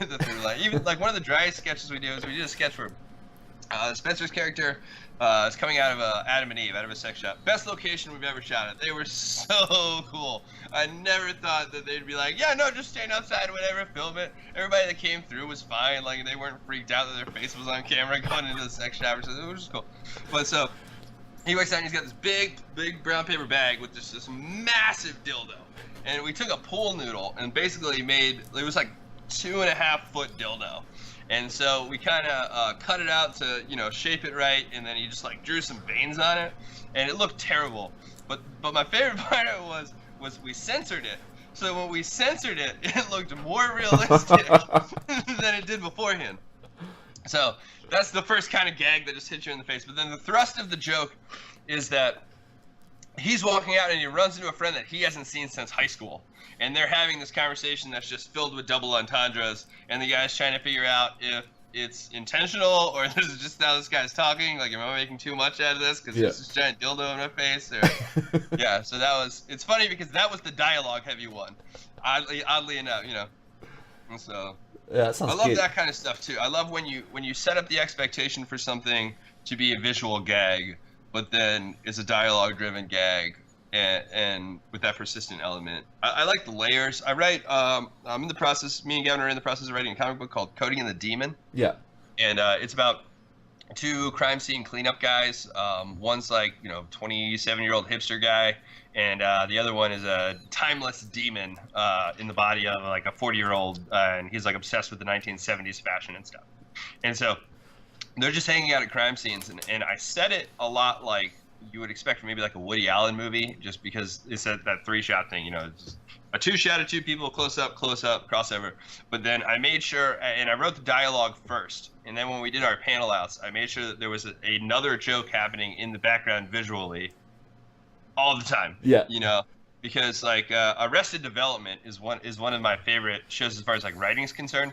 line. Even like one of the driest sketches we did was we did a sketch where Spencer's character is coming out of Adam and Eve, out of a sex shop. Best location we've ever shot at. They were so cool. I never thought that they'd be like, yeah, no, just stand outside, whatever, film it. Everybody that came through was fine. Like, they weren't freaked out that their face was on camera going into the sex shop or something. It was just cool. But so he wakes up and he's got this big brown paper bag with just this massive dildo. And we took a pool noodle and basically it was like 2.5 foot dildo. And so we kind of cut it out to, shape it right, and then he just like drew some veins on it, and it looked terrible. But my favorite part of it was we censored it. So when we censored it, it looked more realistic than it did beforehand. So that's the first kind of gag that just hits you in the face. But then the thrust of the joke is that he's walking out and he runs into a friend that he hasn't seen since high school. And they're having this conversation that's just filled with double entendres, and the guy's trying to figure out if it's intentional or this is just how this guy's talking. Like, am I making too much out of this because there's this giant dildo in my face? Or... Yeah, so it's funny because that was the dialogue-heavy one, oddly enough, And so yeah, that sounds I love good. that kind of stuff too. I love when you set up the expectation for something to be a visual gag, but then it's a dialogue-driven gag. And with that persistent element, I like the layers. I write. I'm in the process. Me and Gavin are in the process of writing a comic book called Cody and the Demon. Yeah. And it's about 2 crime scene cleanup guys. One's like 27-year-old hipster guy, and the other one is a timeless demon in the body of like a 40-year-old, and he's like obsessed with the 1970s fashion and stuff. And so they're just hanging out at crime scenes, and I set it a lot like you would expect from maybe like a Woody Allen movie, just because it's that 3-shot thing, you know, it's a 2-shot of 2 people, close up, crossover. But then I made sure, and I wrote the dialogue first, and then when we did our panel outs, I made sure that there was another joke happening in the background visually all the time. Yeah. You know, because like Arrested Development is one of my favorite shows as far as like writing is concerned,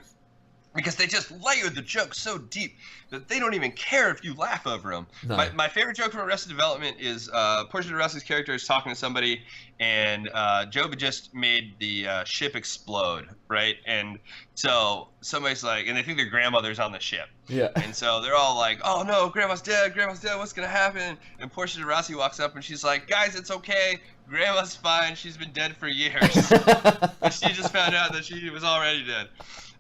because they just layer the jokes so deep that they don't even care if you laugh over them. No. My favorite joke from Arrested Development is Portia de Rossi's character is talking to somebody, and Job had just made the ship explode, right? And so somebody's like, and they think their grandmother's on the ship. Yeah. And so they're all like, "Oh no, grandma's dead, what's gonna happen?" And Portia de Rossi walks up and she's like, "Guys, it's okay. Grandma's fine. She's been dead for years." But she just found out that she was already dead.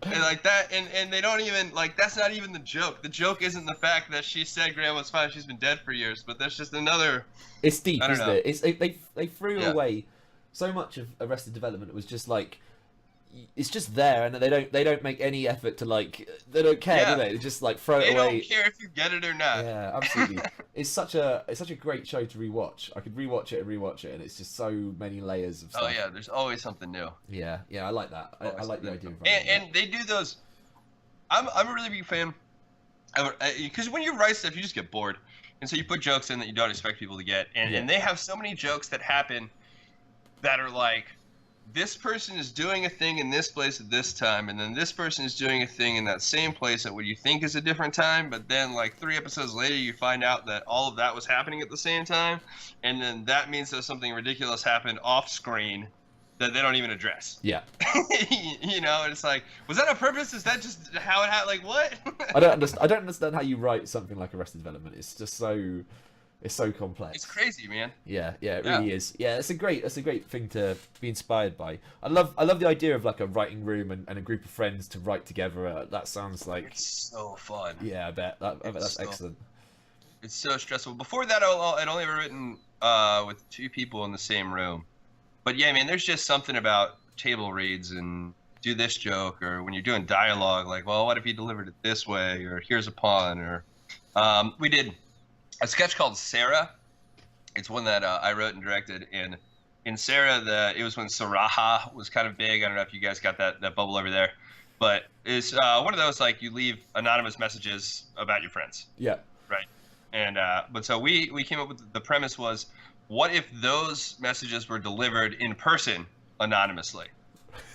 And like that, and they don't even, like, that's not even the joke. The joke isn't the fact that she said grandma's fine, she's been dead for years, but that's just another... It's deep, I don't isn't know. it? It's they threw away so much of Arrested Development. It was just like, it's just there, and they don't make any effort to, like, they don't care, do they? They just like throw it They away. don't care if you get it or not. Yeah, absolutely. It's such a great show to rewatch. I could rewatch it, and it's just so many layers of stuff. Oh yeah, there's always something new. Yeah, I like that. I like the idea of And they do those. I'm a really big fan, because when you write stuff, you just get bored, and so you put jokes in that you don't expect people to get, and they have so many jokes that happen that are like, this person is doing a thing in this place at this time, and then this person is doing a thing in that same place at what you think is a different time, but then like 3 episodes later you find out that all of that was happening at the same time, and then that means that something ridiculous happened off screen that they don't even address. Yeah. You know, and it's like, was that on purpose? Is that just how it happened? Like, what? I don't understand how you write something like Arrested Development. It's just so... It's so complex. It's crazy, man. Yeah, it really is. Yeah, it's a great thing to be inspired by. I love the idea of like a writing room and a group of friends to write together. That sounds like, it's so fun. Yeah, I bet that's excellent. It's so stressful. Before that, I'd only ever written with 2 people in the same room. But yeah, man, there's just something about table reads and do this joke, or when you're doing dialogue, like, well, what if you delivered it this way, or here's a pun, or we did a sketch called Sarah. It's one that I wrote and directed. And in Sarah, it was when Saraha was kind of big. I don't know if you guys got that bubble over there. But it's one of those, like, you leave anonymous messages about your friends. Yeah. Right. And but so we came up with, the premise was, what if those messages were delivered in person anonymously?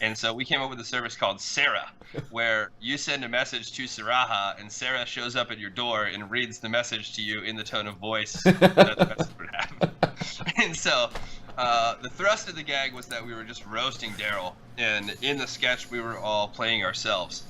And so we came up with a service called Sarah, where you send a message to Saraha, and Sarah shows up at your door and reads the message to you in the tone of voice that the message would have. And so the thrust of the gag was that we were just roasting Daryl, and in the sketch we were all playing ourselves.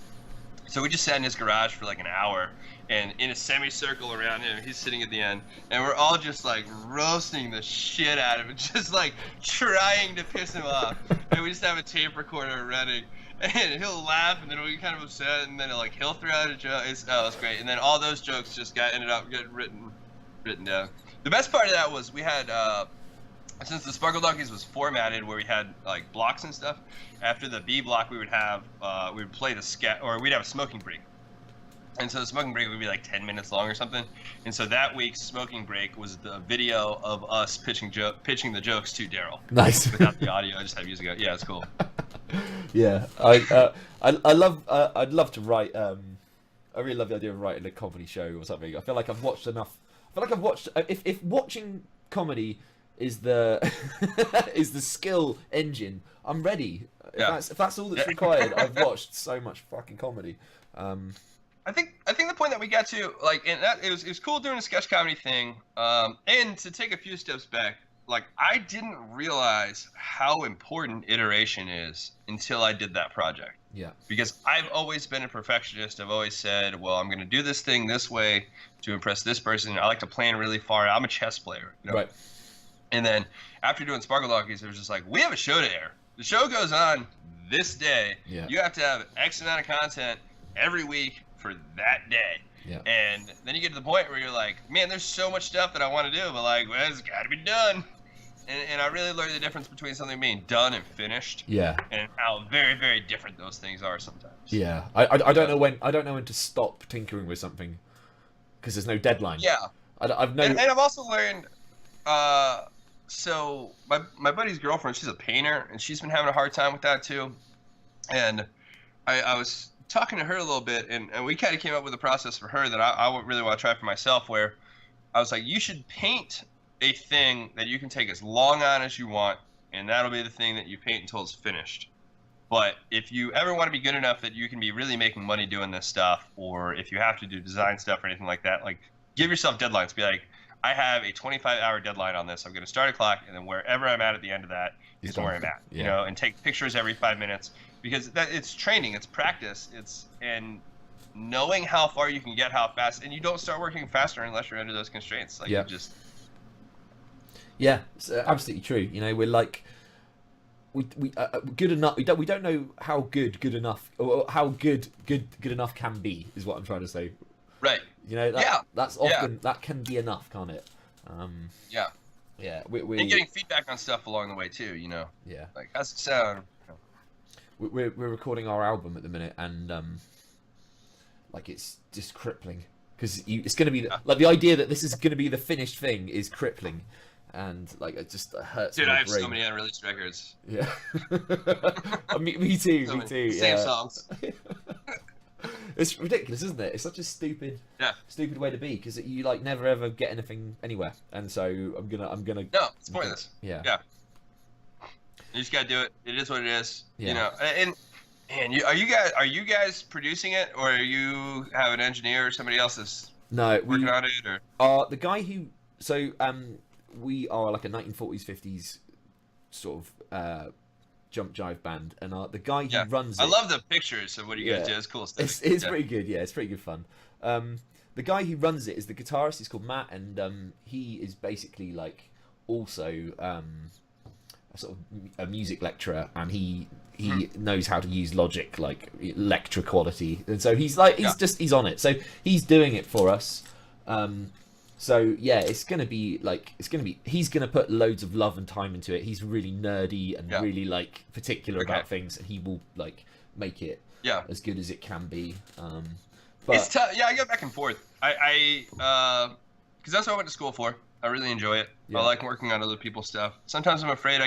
So we just sat in his garage for like an hour, and in a semicircle around him, he's sitting at the end, and we're all just like roasting the shit out of him, just like trying to piss him off. And we just have a tape recorder running, and he'll laugh, and then we'll get kind of upset, and then he'll throw out a joke. It's great. And then all those jokes just ended up getting written down. The best part of that was we had, since the Sparkle Donkeys was formatted where we had like blocks and stuff, after the B block we would play the sketch, or we'd have a smoking break. And so the smoking break would be like 10 minutes long or something. And so that week's smoking break was the video of us pitching the jokes to Daryl. Nice. Without the audio, I just have music. Yeah, it's cool. Yeah, I'd love to write. I really love the idea of writing a comedy show or something. I feel like I've watched enough. If watching comedy is the is the skill engine, I'm ready. If that's all that's required, I've watched so much fucking comedy. I think the point that we got to, like, and that it was cool doing a sketch comedy thing. And to take a few steps back, like, I didn't realize how important iteration is until I did that project. Yeah. Because I've always been a perfectionist. I've always said, well, I'm going to do this thing this way to impress this person. I like to plan really far. I'm a chess player, you know? Right. And then after doing Sparkle Donkeys, it was just like, we have a show to air. The show goes on this day. Yeah. You have to have X amount of content every week for that day. Yeah. And then you get to the point where you're like, man, there's so much stuff that I want to do, but like, well, it's got to be done. And I really learned the difference between something being done and finished. Yeah. And how very, very different those things are sometimes. Yeah. I don't know when to stop tinkering with something because there's no deadline. Yeah. I've known. And I've also learned So my buddy's girlfriend, she's a painter, and she's been having a hard time with that too. And I was talking to her a little bit, and we kind of came up with a process for her that I would really want to try for myself, where I was like, you should paint a thing that you can take as long on as you want, and that'll be the thing that you paint until it's finished. But if you ever want to be good enough that you can be really making money doing this stuff, or if you have to do design stuff or anything like that, like give yourself deadlines. Be like, I have a 25-hour deadline on this. I'm going to start a clock, and then wherever I'm at the end of that is where I'm at. You know, and take pictures every 5 minutes, because it's training, it's practice, and knowing how far you can get, how fast, and you don't start working faster unless you're under those constraints. Like you just. Yeah, it's absolutely true. You know, we're like. We good enough. We don't know how good enough, or how good enough can be, is what I'm trying to say. Right. You know, that's often that can be enough, can't it? Yeah. And getting feedback on stuff along the way too. You know. Yeah. Like, how's it sound? We're recording our album at the minute, and like it's just crippling, because it's going to be like the idea that this is going to be the finished thing is crippling. And like it just hurts. Dude, my I have brain. so many unreleased records. Yeah. me too. So me too. Same songs. It's ridiculous, isn't it? It's such a stupid way to be, because you like never ever get anything anywhere, and so I'm gonna. No, it's pointless. Yeah. You just gotta do it. It is what it is. Yeah. You know, and are you guys producing it, or you have an engineer or somebody else that's working on it, or? The guy who we are like a 1940s 50s sort of jump jive band, and the guy who runs it, I love the pictures of what you guys do. It's cool stuff. It's pretty good. Yeah, it's pretty good fun. The guy who runs it is the guitarist. He's called Matt, and he is basically like also a sort of a music lecturer, and he knows how to use Logic, like lecture quality, and so he's on it. So he's doing it for us. So yeah, he's gonna put loads of love and time into it. He's really nerdy and really like particular about things, and he will like make it as good as it can be. But it's tough. Yeah, I go back and forth. I because that's what I went to school for. I really enjoy it. I like working on other people's stuff. Sometimes I'm afraid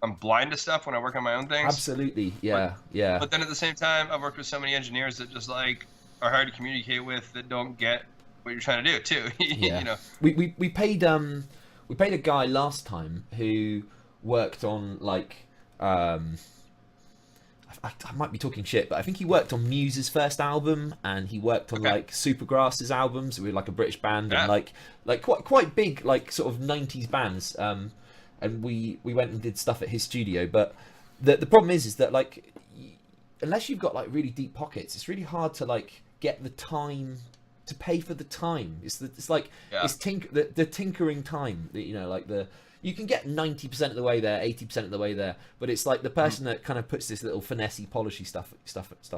I'm blind to stuff when I work on my own things. Absolutely, yeah. But then at the same time, I've worked with so many engineers that just like are hard to communicate with, that don't get what you're trying to do too. Yeah. You know, we paid a guy last time who worked on like I might be talking shit, but I think he worked on Muse's first album, and he worked on like Supergrass's albums. We were like a British band, and like quite big, like sort of 90s bands. And we went and did stuff at his studio. But the problem is that like unless you've got like really deep pockets, it's really hard to like get the time to pay for the time. It's the tinkering time that, you know, like you can get 90% of the way there, 80% of the way there, but it's like the person that kind of puts this little finessey, polishy stuff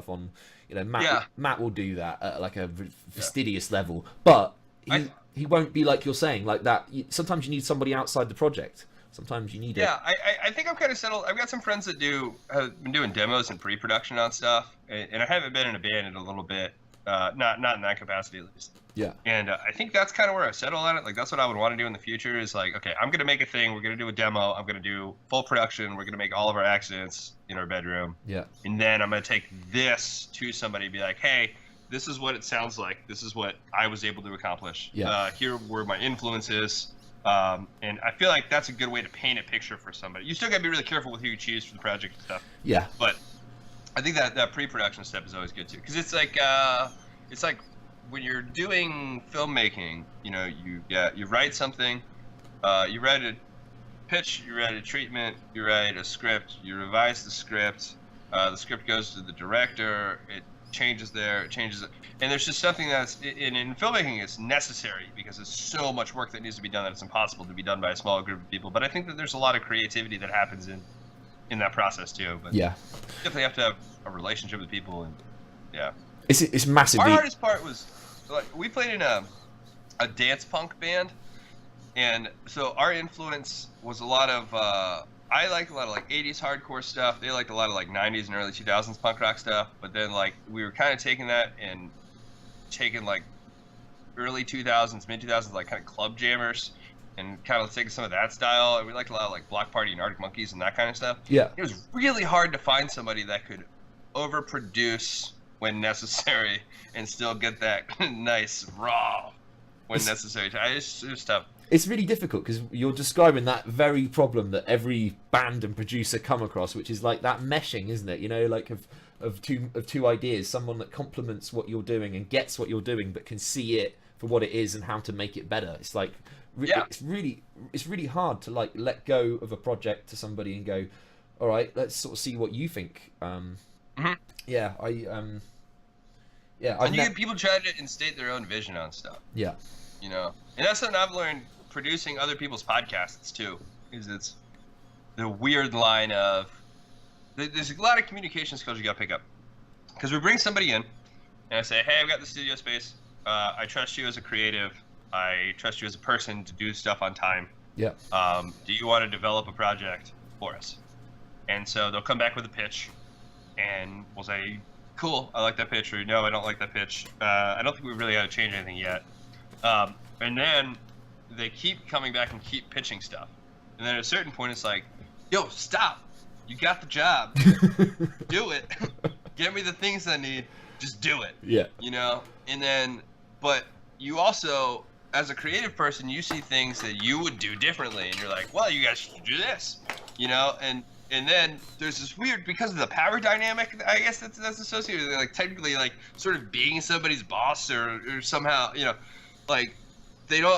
on. You know, Matt will do that at like a fastidious level, but he won't be like you're saying, like that. Sometimes you need somebody outside the project. Sometimes you need it. Yeah, I think I'm kind of settled. I've got some friends that have been doing demos and pre-production on stuff, and I haven't been in a band in a little bit. Not in that capacity, at least. Yeah. And I think that's kind of where I settle on it. Like, that's what I would want to do in the future, is like, okay, I'm going to make a thing. We're going to do a demo. I'm going to do full production. We're going to make all of our accidents in our bedroom. Yeah. And then I'm going to take this to somebody and be like, hey, this is what it sounds like. This is what I was able to accomplish. Yeah. Here were my influences. And I feel like that's a good way to paint a picture for somebody. You still got to be really careful with who you choose for the project and stuff. Yeah. But I think that pre-production step is always good too, because it's like when you're doing filmmaking, you know, you write something, you write a pitch, you write a treatment, you write a script, you revise the script goes to the director, it changes there, it changes it, and there's just something that's in filmmaking is necessary, because there's so much work that needs to be done that it's impossible to be done by a small group of people. But I think that there's a lot of creativity that happens in that process too. But yeah, definitely have to have a relationship with people, and it's massively. Our hardest part was like we played in a dance punk band, and so our influence was a lot of I liked a lot of like 80s hardcore stuff. They liked a lot of like 90s and early 2000s punk rock stuff. But then like we were kind of taking that and taking like early 2000s, mid 2000s, like kind of club jammers, and kind of taking some of that style. And we liked a lot of like Block Party and Arctic Monkeys and that kind of stuff. Yeah. It was really hard to find somebody that could overproduce when necessary and still get that nice raw when necessary. It was tough. It's really difficult because you're describing that very problem that every band and producer come across, which is like that meshing, isn't it? You know, like of two ideas, someone that complements what you're doing and gets what you're doing, but can see it for what it is and how to make it better. It's like, it's really hard to like let go of a project to somebody and go, all right, let's sort of see what you think. Yeah, and you get people trying to instate their own vision on stuff. Yeah, you know, and that's something I've learned producing other people's podcasts too. Is it's the weird line of there's a lot of communication skills you got to pick up, because we bring somebody in and I say, hey, I've got the studio space. I trust you as a creative. I trust you as a person to do stuff on time. Yeah. Do you want to develop a project for us? And so they'll come back with a pitch, and we'll say, cool, I like that pitch, or no, I don't like that pitch. I don't think we've really got to change anything yet. And then they keep coming back and keep pitching stuff. And then at a certain point, it's like, yo, stop. You got the job. Do it. Get me the things I need. Just do it. Yeah. You know? And then, but you also, as a creative person, you see things that you would do differently. And you're like, well, you guys should do this. You know? And then there's this weird, because of the power dynamic, I guess that's associated with, like, technically, like, sort of being somebody's boss or somehow, you know, like,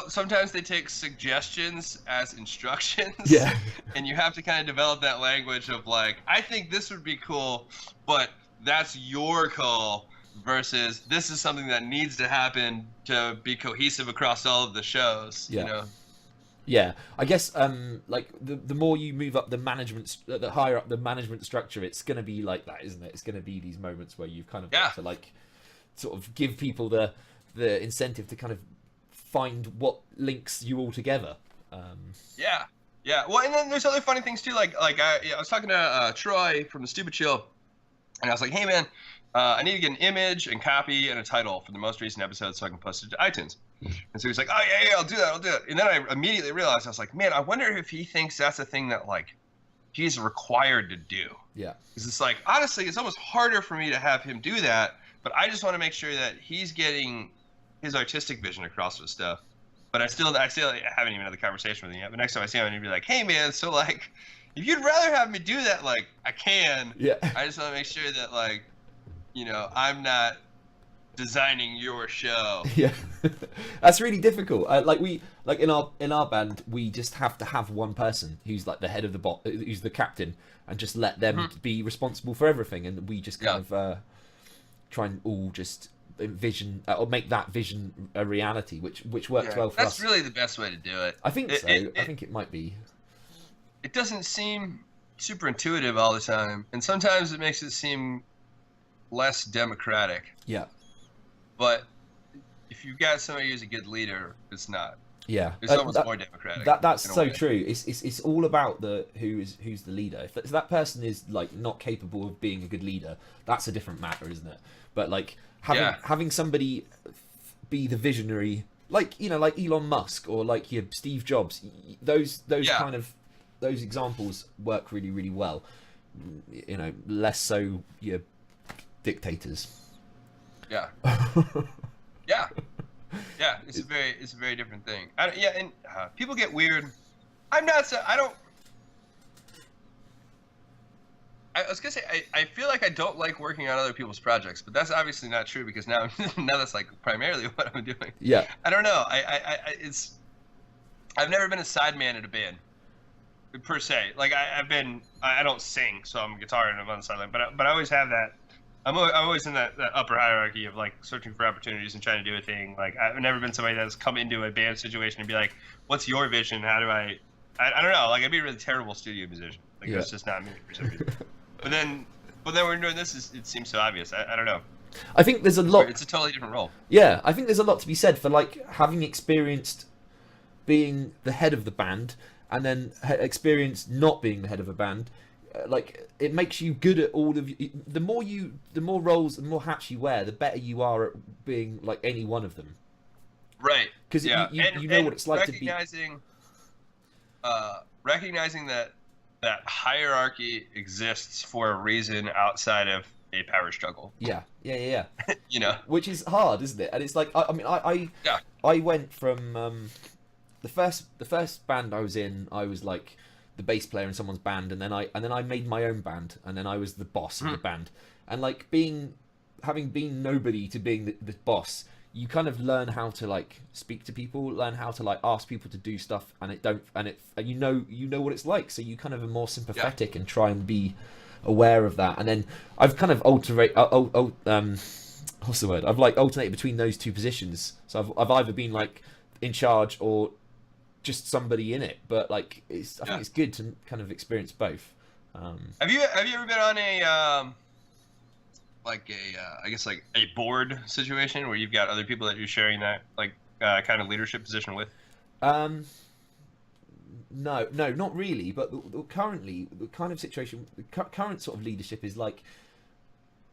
sometimes they take suggestions as instructions. Yeah. And you have to kind of develop that language of like, I think this would be cool, but that's your call, versus this is something that needs to happen to be cohesive across all of the shows. Yeah. You know? Yeah, I guess like the more you move up the management, the higher up the management structure, it's going to be like that, isn't it? It's going to be these moments where you've kind of got to like sort of give people the incentive to kind of find what links you all together. Yeah. Well, and then there's other funny things too. Like I was talking to Troy from the Stupid Chill, and I was like, hey man, I need to get an image and copy and a title for the most recent episode so I can post it to iTunes. And so he's like, oh yeah, I'll do that. And then I immediately realized, I was like, man, I wonder if he thinks that's a thing that like he's required to do. Yeah. Because it's like, honestly, it's almost harder for me to have him do that, but I just want to make sure that he's getting his artistic vision across with stuff. But I still haven't even had the conversation with him yet. But next time I see him, I'm gonna be like, hey man, so like, if you'd rather have me do that, like, I can. Yeah. I just want to make sure that, like, you know, I'm not designing your show. Yeah. That's really difficult. Like in our band, we just have to have one person who's like the head of the who's the captain, and just let them be responsible for everything, and we just kind of try and all just envision or make that vision a reality, which works well for us. That's really the best way to do it. I think so. I think it might be. It doesn't seem super intuitive all the time, and sometimes it makes it seem less democratic. Yeah. But if you've got somebody who's a good leader, it's not. Yeah. It's almost more democratic. That's so true. It's all about who's the leader. If that person is like not capable of being a good leader, that's a different matter, isn't it? But like having somebody be the visionary, like, you know, like Elon Musk or like your Steve Jobs, those kind of those examples work really, really well. You know, less so your dictators. Yeah. Yeah, it's a very different thing. And people get weird. I was gonna say I feel like I don't like working on other people's projects, but that's obviously not true, because now that's like primarily what I'm doing. Yeah. I don't know. I've never been a sideman in a band, per se. Like I don't sing, so I'm a guitar and I'm on the sideline, but I always have that. I'm always in that upper hierarchy of like searching for opportunities and trying to do a thing. Like I've never been somebody that's come into a band situation and be like, "What's your vision? How do I don't know." Like I'd be a really terrible studio musician. Like that's just not me for some reason. But then when we're doing this, it seems so obvious. I don't know. I think there's a lot. It's a totally different role. Yeah, I think there's a lot to be said for like having experienced being the head of the band and then experienced not being the head of a band. Like it makes you good at all of you. The more roles, the more hats you wear, the better you are at being like any one of them. Right. Because you know what it's like to be. Recognizing recognizing that hierarchy exists for a reason outside of a power struggle. Yeah. You know. Which is hard, isn't it? And it's like I mean Yeah. I went from the first band I was in, I was like the bass player in someone's band, and then I made my own band, and then I was the boss of the band. And like having been nobody to being the boss, you kind of learn how to like speak to people, learn how to like ask people to do stuff, and you know what it's like, so you kind of are more sympathetic and try and be aware of that. And then I've kind of what's the word? I've like alternated between those two positions. So I've either been like in charge or just somebody in it. But like I think it's good to kind of experience both. Have you ever been on a I guess like a board situation where you've got other people that you're sharing that like kind of leadership position with? No, not really. But currently, the kind of situation, the current sort of leadership is like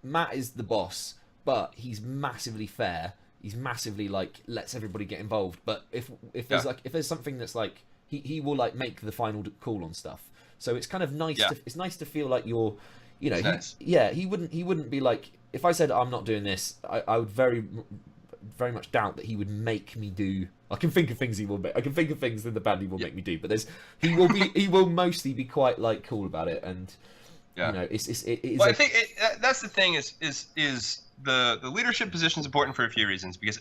Matt is the boss, but he's massively fair. He's massively like lets everybody get involved. But if there's if there's something that's like he will like make the final call on stuff. So it's kind of nice. It's nice to feel like you're, you know, nice. He wouldn't be like, if I said I'm not doing this, I would very much doubt that he would make me do. I can think of things he will make. I can think of things in the band he will make me do. But he will mostly be quite like cool about it, and you know, it is. Well, I think that's the thing is the leadership position is important for a few reasons, because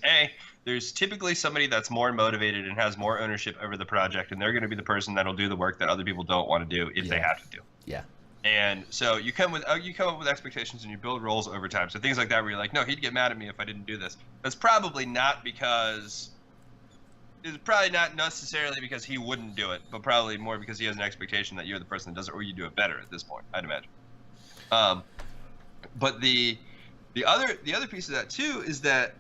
there's typically somebody that's more motivated and has more ownership over the project, and they're going to be the person that'll do the work that other people don't want to do if they have to do. Yeah. And so you come up with expectations and you build roles over time. So things like that where you're like, no, he'd get mad at me if I didn't do this. That's probably not because it's probably not necessarily because he wouldn't do it, but probably more because he has an expectation that you're the person that does it, or you do it better at this point, I'd imagine. But the other piece of that too is that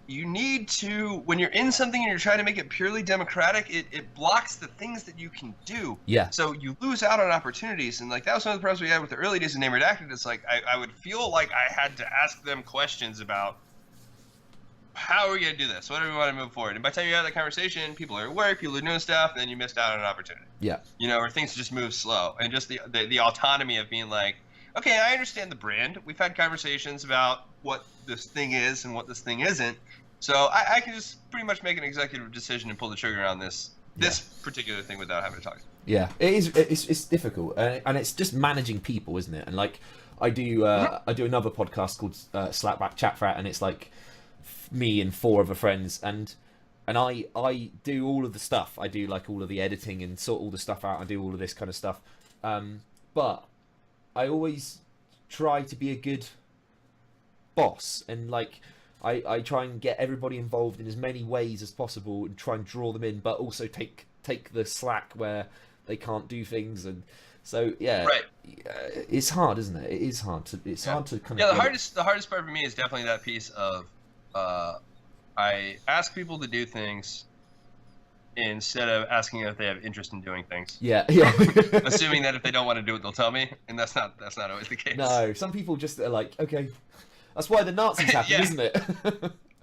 you need to, when you're in something and you're trying to make it purely democratic, it blocks the things that you can do. Yeah. So you lose out on opportunities. And like that was one of the problems we had with the early days of Name Redacted. It's like I would feel like I had to ask them questions about how are we going to do this? What do we want to move forward? And by the time you have that conversation, people are at work, people are doing stuff, and then you missed out on an opportunity. Yeah. You know, or things just move slow. And just the autonomy of being like, okay, I understand the brand. We've had conversations about what this thing is and what this thing isn't. So I can just pretty much make an executive decision and pull the trigger on this particular thing without having to talk. Yeah, it is. It's difficult, and it's just managing people, isn't it? And like I do another podcast called Slackback Chat Frat, and it's like me and 4 other friends, and I do all of the stuff. I do like all of the editing and sort all the stuff out. I do all of this kind of stuff, but I always try to be a good boss, and like I try and get everybody involved in as many ways as possible and try and draw them in, but also take the slack where they can't do things. And so it's hard, isn't it? It is hard to hard to kind of the hardest part for me is definitely that piece of I ask people to do things instead of asking if they have interest in doing things. Yeah. Assuming that if they don't want to do it, they'll tell me, and that's not always the case. No, some people just are like, okay. That's why the Nazis happened, isn't it?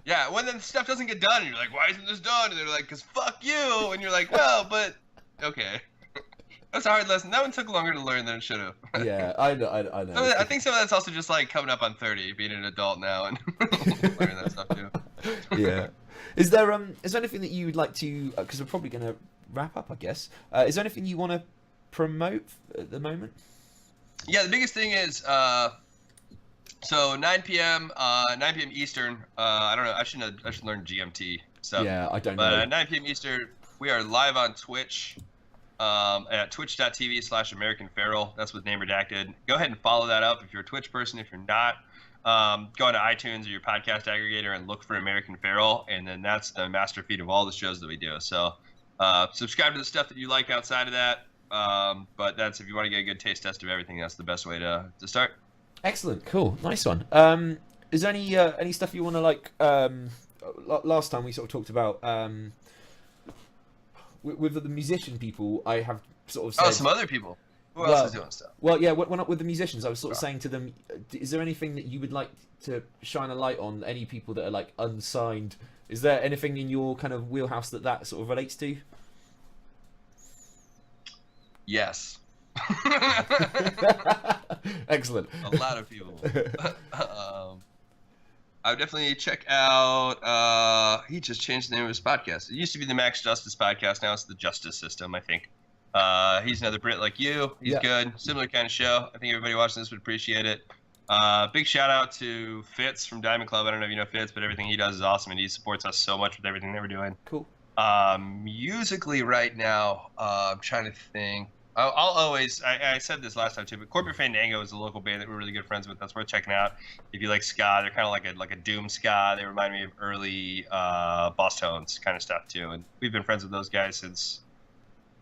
Yeah, when the stuff doesn't get done, and you're like, why isn't this done? And they're like, because fuck you. And you're like, well, but okay. That's a hard lesson. That one took longer to learn than it should have. Yeah, I know. I think some of that's also just like coming up on 30, being an adult now, and learning that stuff too. Yeah. Is there anything that you would like to? Because we're probably going to wrap up, I guess. Is there anything you want to promote at the moment? Yeah, the biggest thing is. So 9 p.m. Eastern. I don't know. I should learn GMT stuff. Yeah, I don't know. But 9 p.m. Eastern, we are live on Twitch at twitch.tv/American Feral. That's with Name Redacted. Go ahead and follow that up if you're a Twitch person. If you're not, go into iTunes or your podcast aggregator and look for American Feral, and then that's the master feed of all the shows that we do. So subscribe to the stuff that you like outside of that. But that's if you want to get a good taste test of everything. That's the best way to start. Excellent, cool, nice one. Is there any stuff you want to like? Last time we sort of talked about with the musician people. I have sort of said, some other people. Who else is doing stuff? Well, yeah, when with the musicians, I was sort of saying to them, is there anything that you would like to shine a light on? Any people that are like unsigned? Is there anything in your kind of wheelhouse that sort of relates to? Yes. Excellent. A lot of people. I would definitely check out. He just changed the name of his podcast. It used to be the Max Justice podcast. Now it's the Justice System, I think. He's another Brit like you. He's good. Similar kind of show. I think everybody watching this would appreciate it. Big shout out to Fitz from Diamond Club. I don't know if you know Fitz, but everything he does is awesome, and he supports us so much with everything that we're doing. Cool. Musically right now, I'm trying to think. I'll always, I said this last time too, but Corporate Fandango is a local band that we're really good friends with. That's worth checking out. If you like ska, they're kind of like a doom ska. They remind me of early Boss Tones kind of stuff too. And we've been friends with those guys since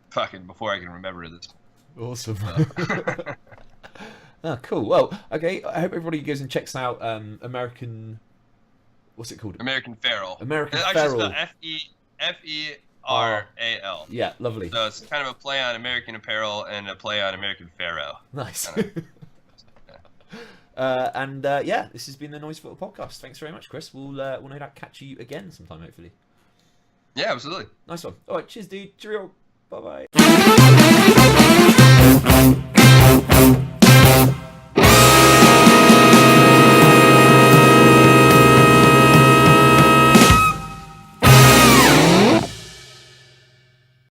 fucking before I can remember this. Awesome. Oh, cool. Well, okay. I hope everybody goes and checks out American. What's it called? American Feral. American Feral. Feral. Feral. Yeah, lovely. So it's kind of a play on American Apparel and a play on American Pharaoh. Nice. Yeah, this has been the Noise Filter podcast. Thanks very much, Chris. We'll no doubt catch you again sometime, hopefully. Yeah, absolutely. Nice one. All right, cheers, dude. Cheerio. Bye bye.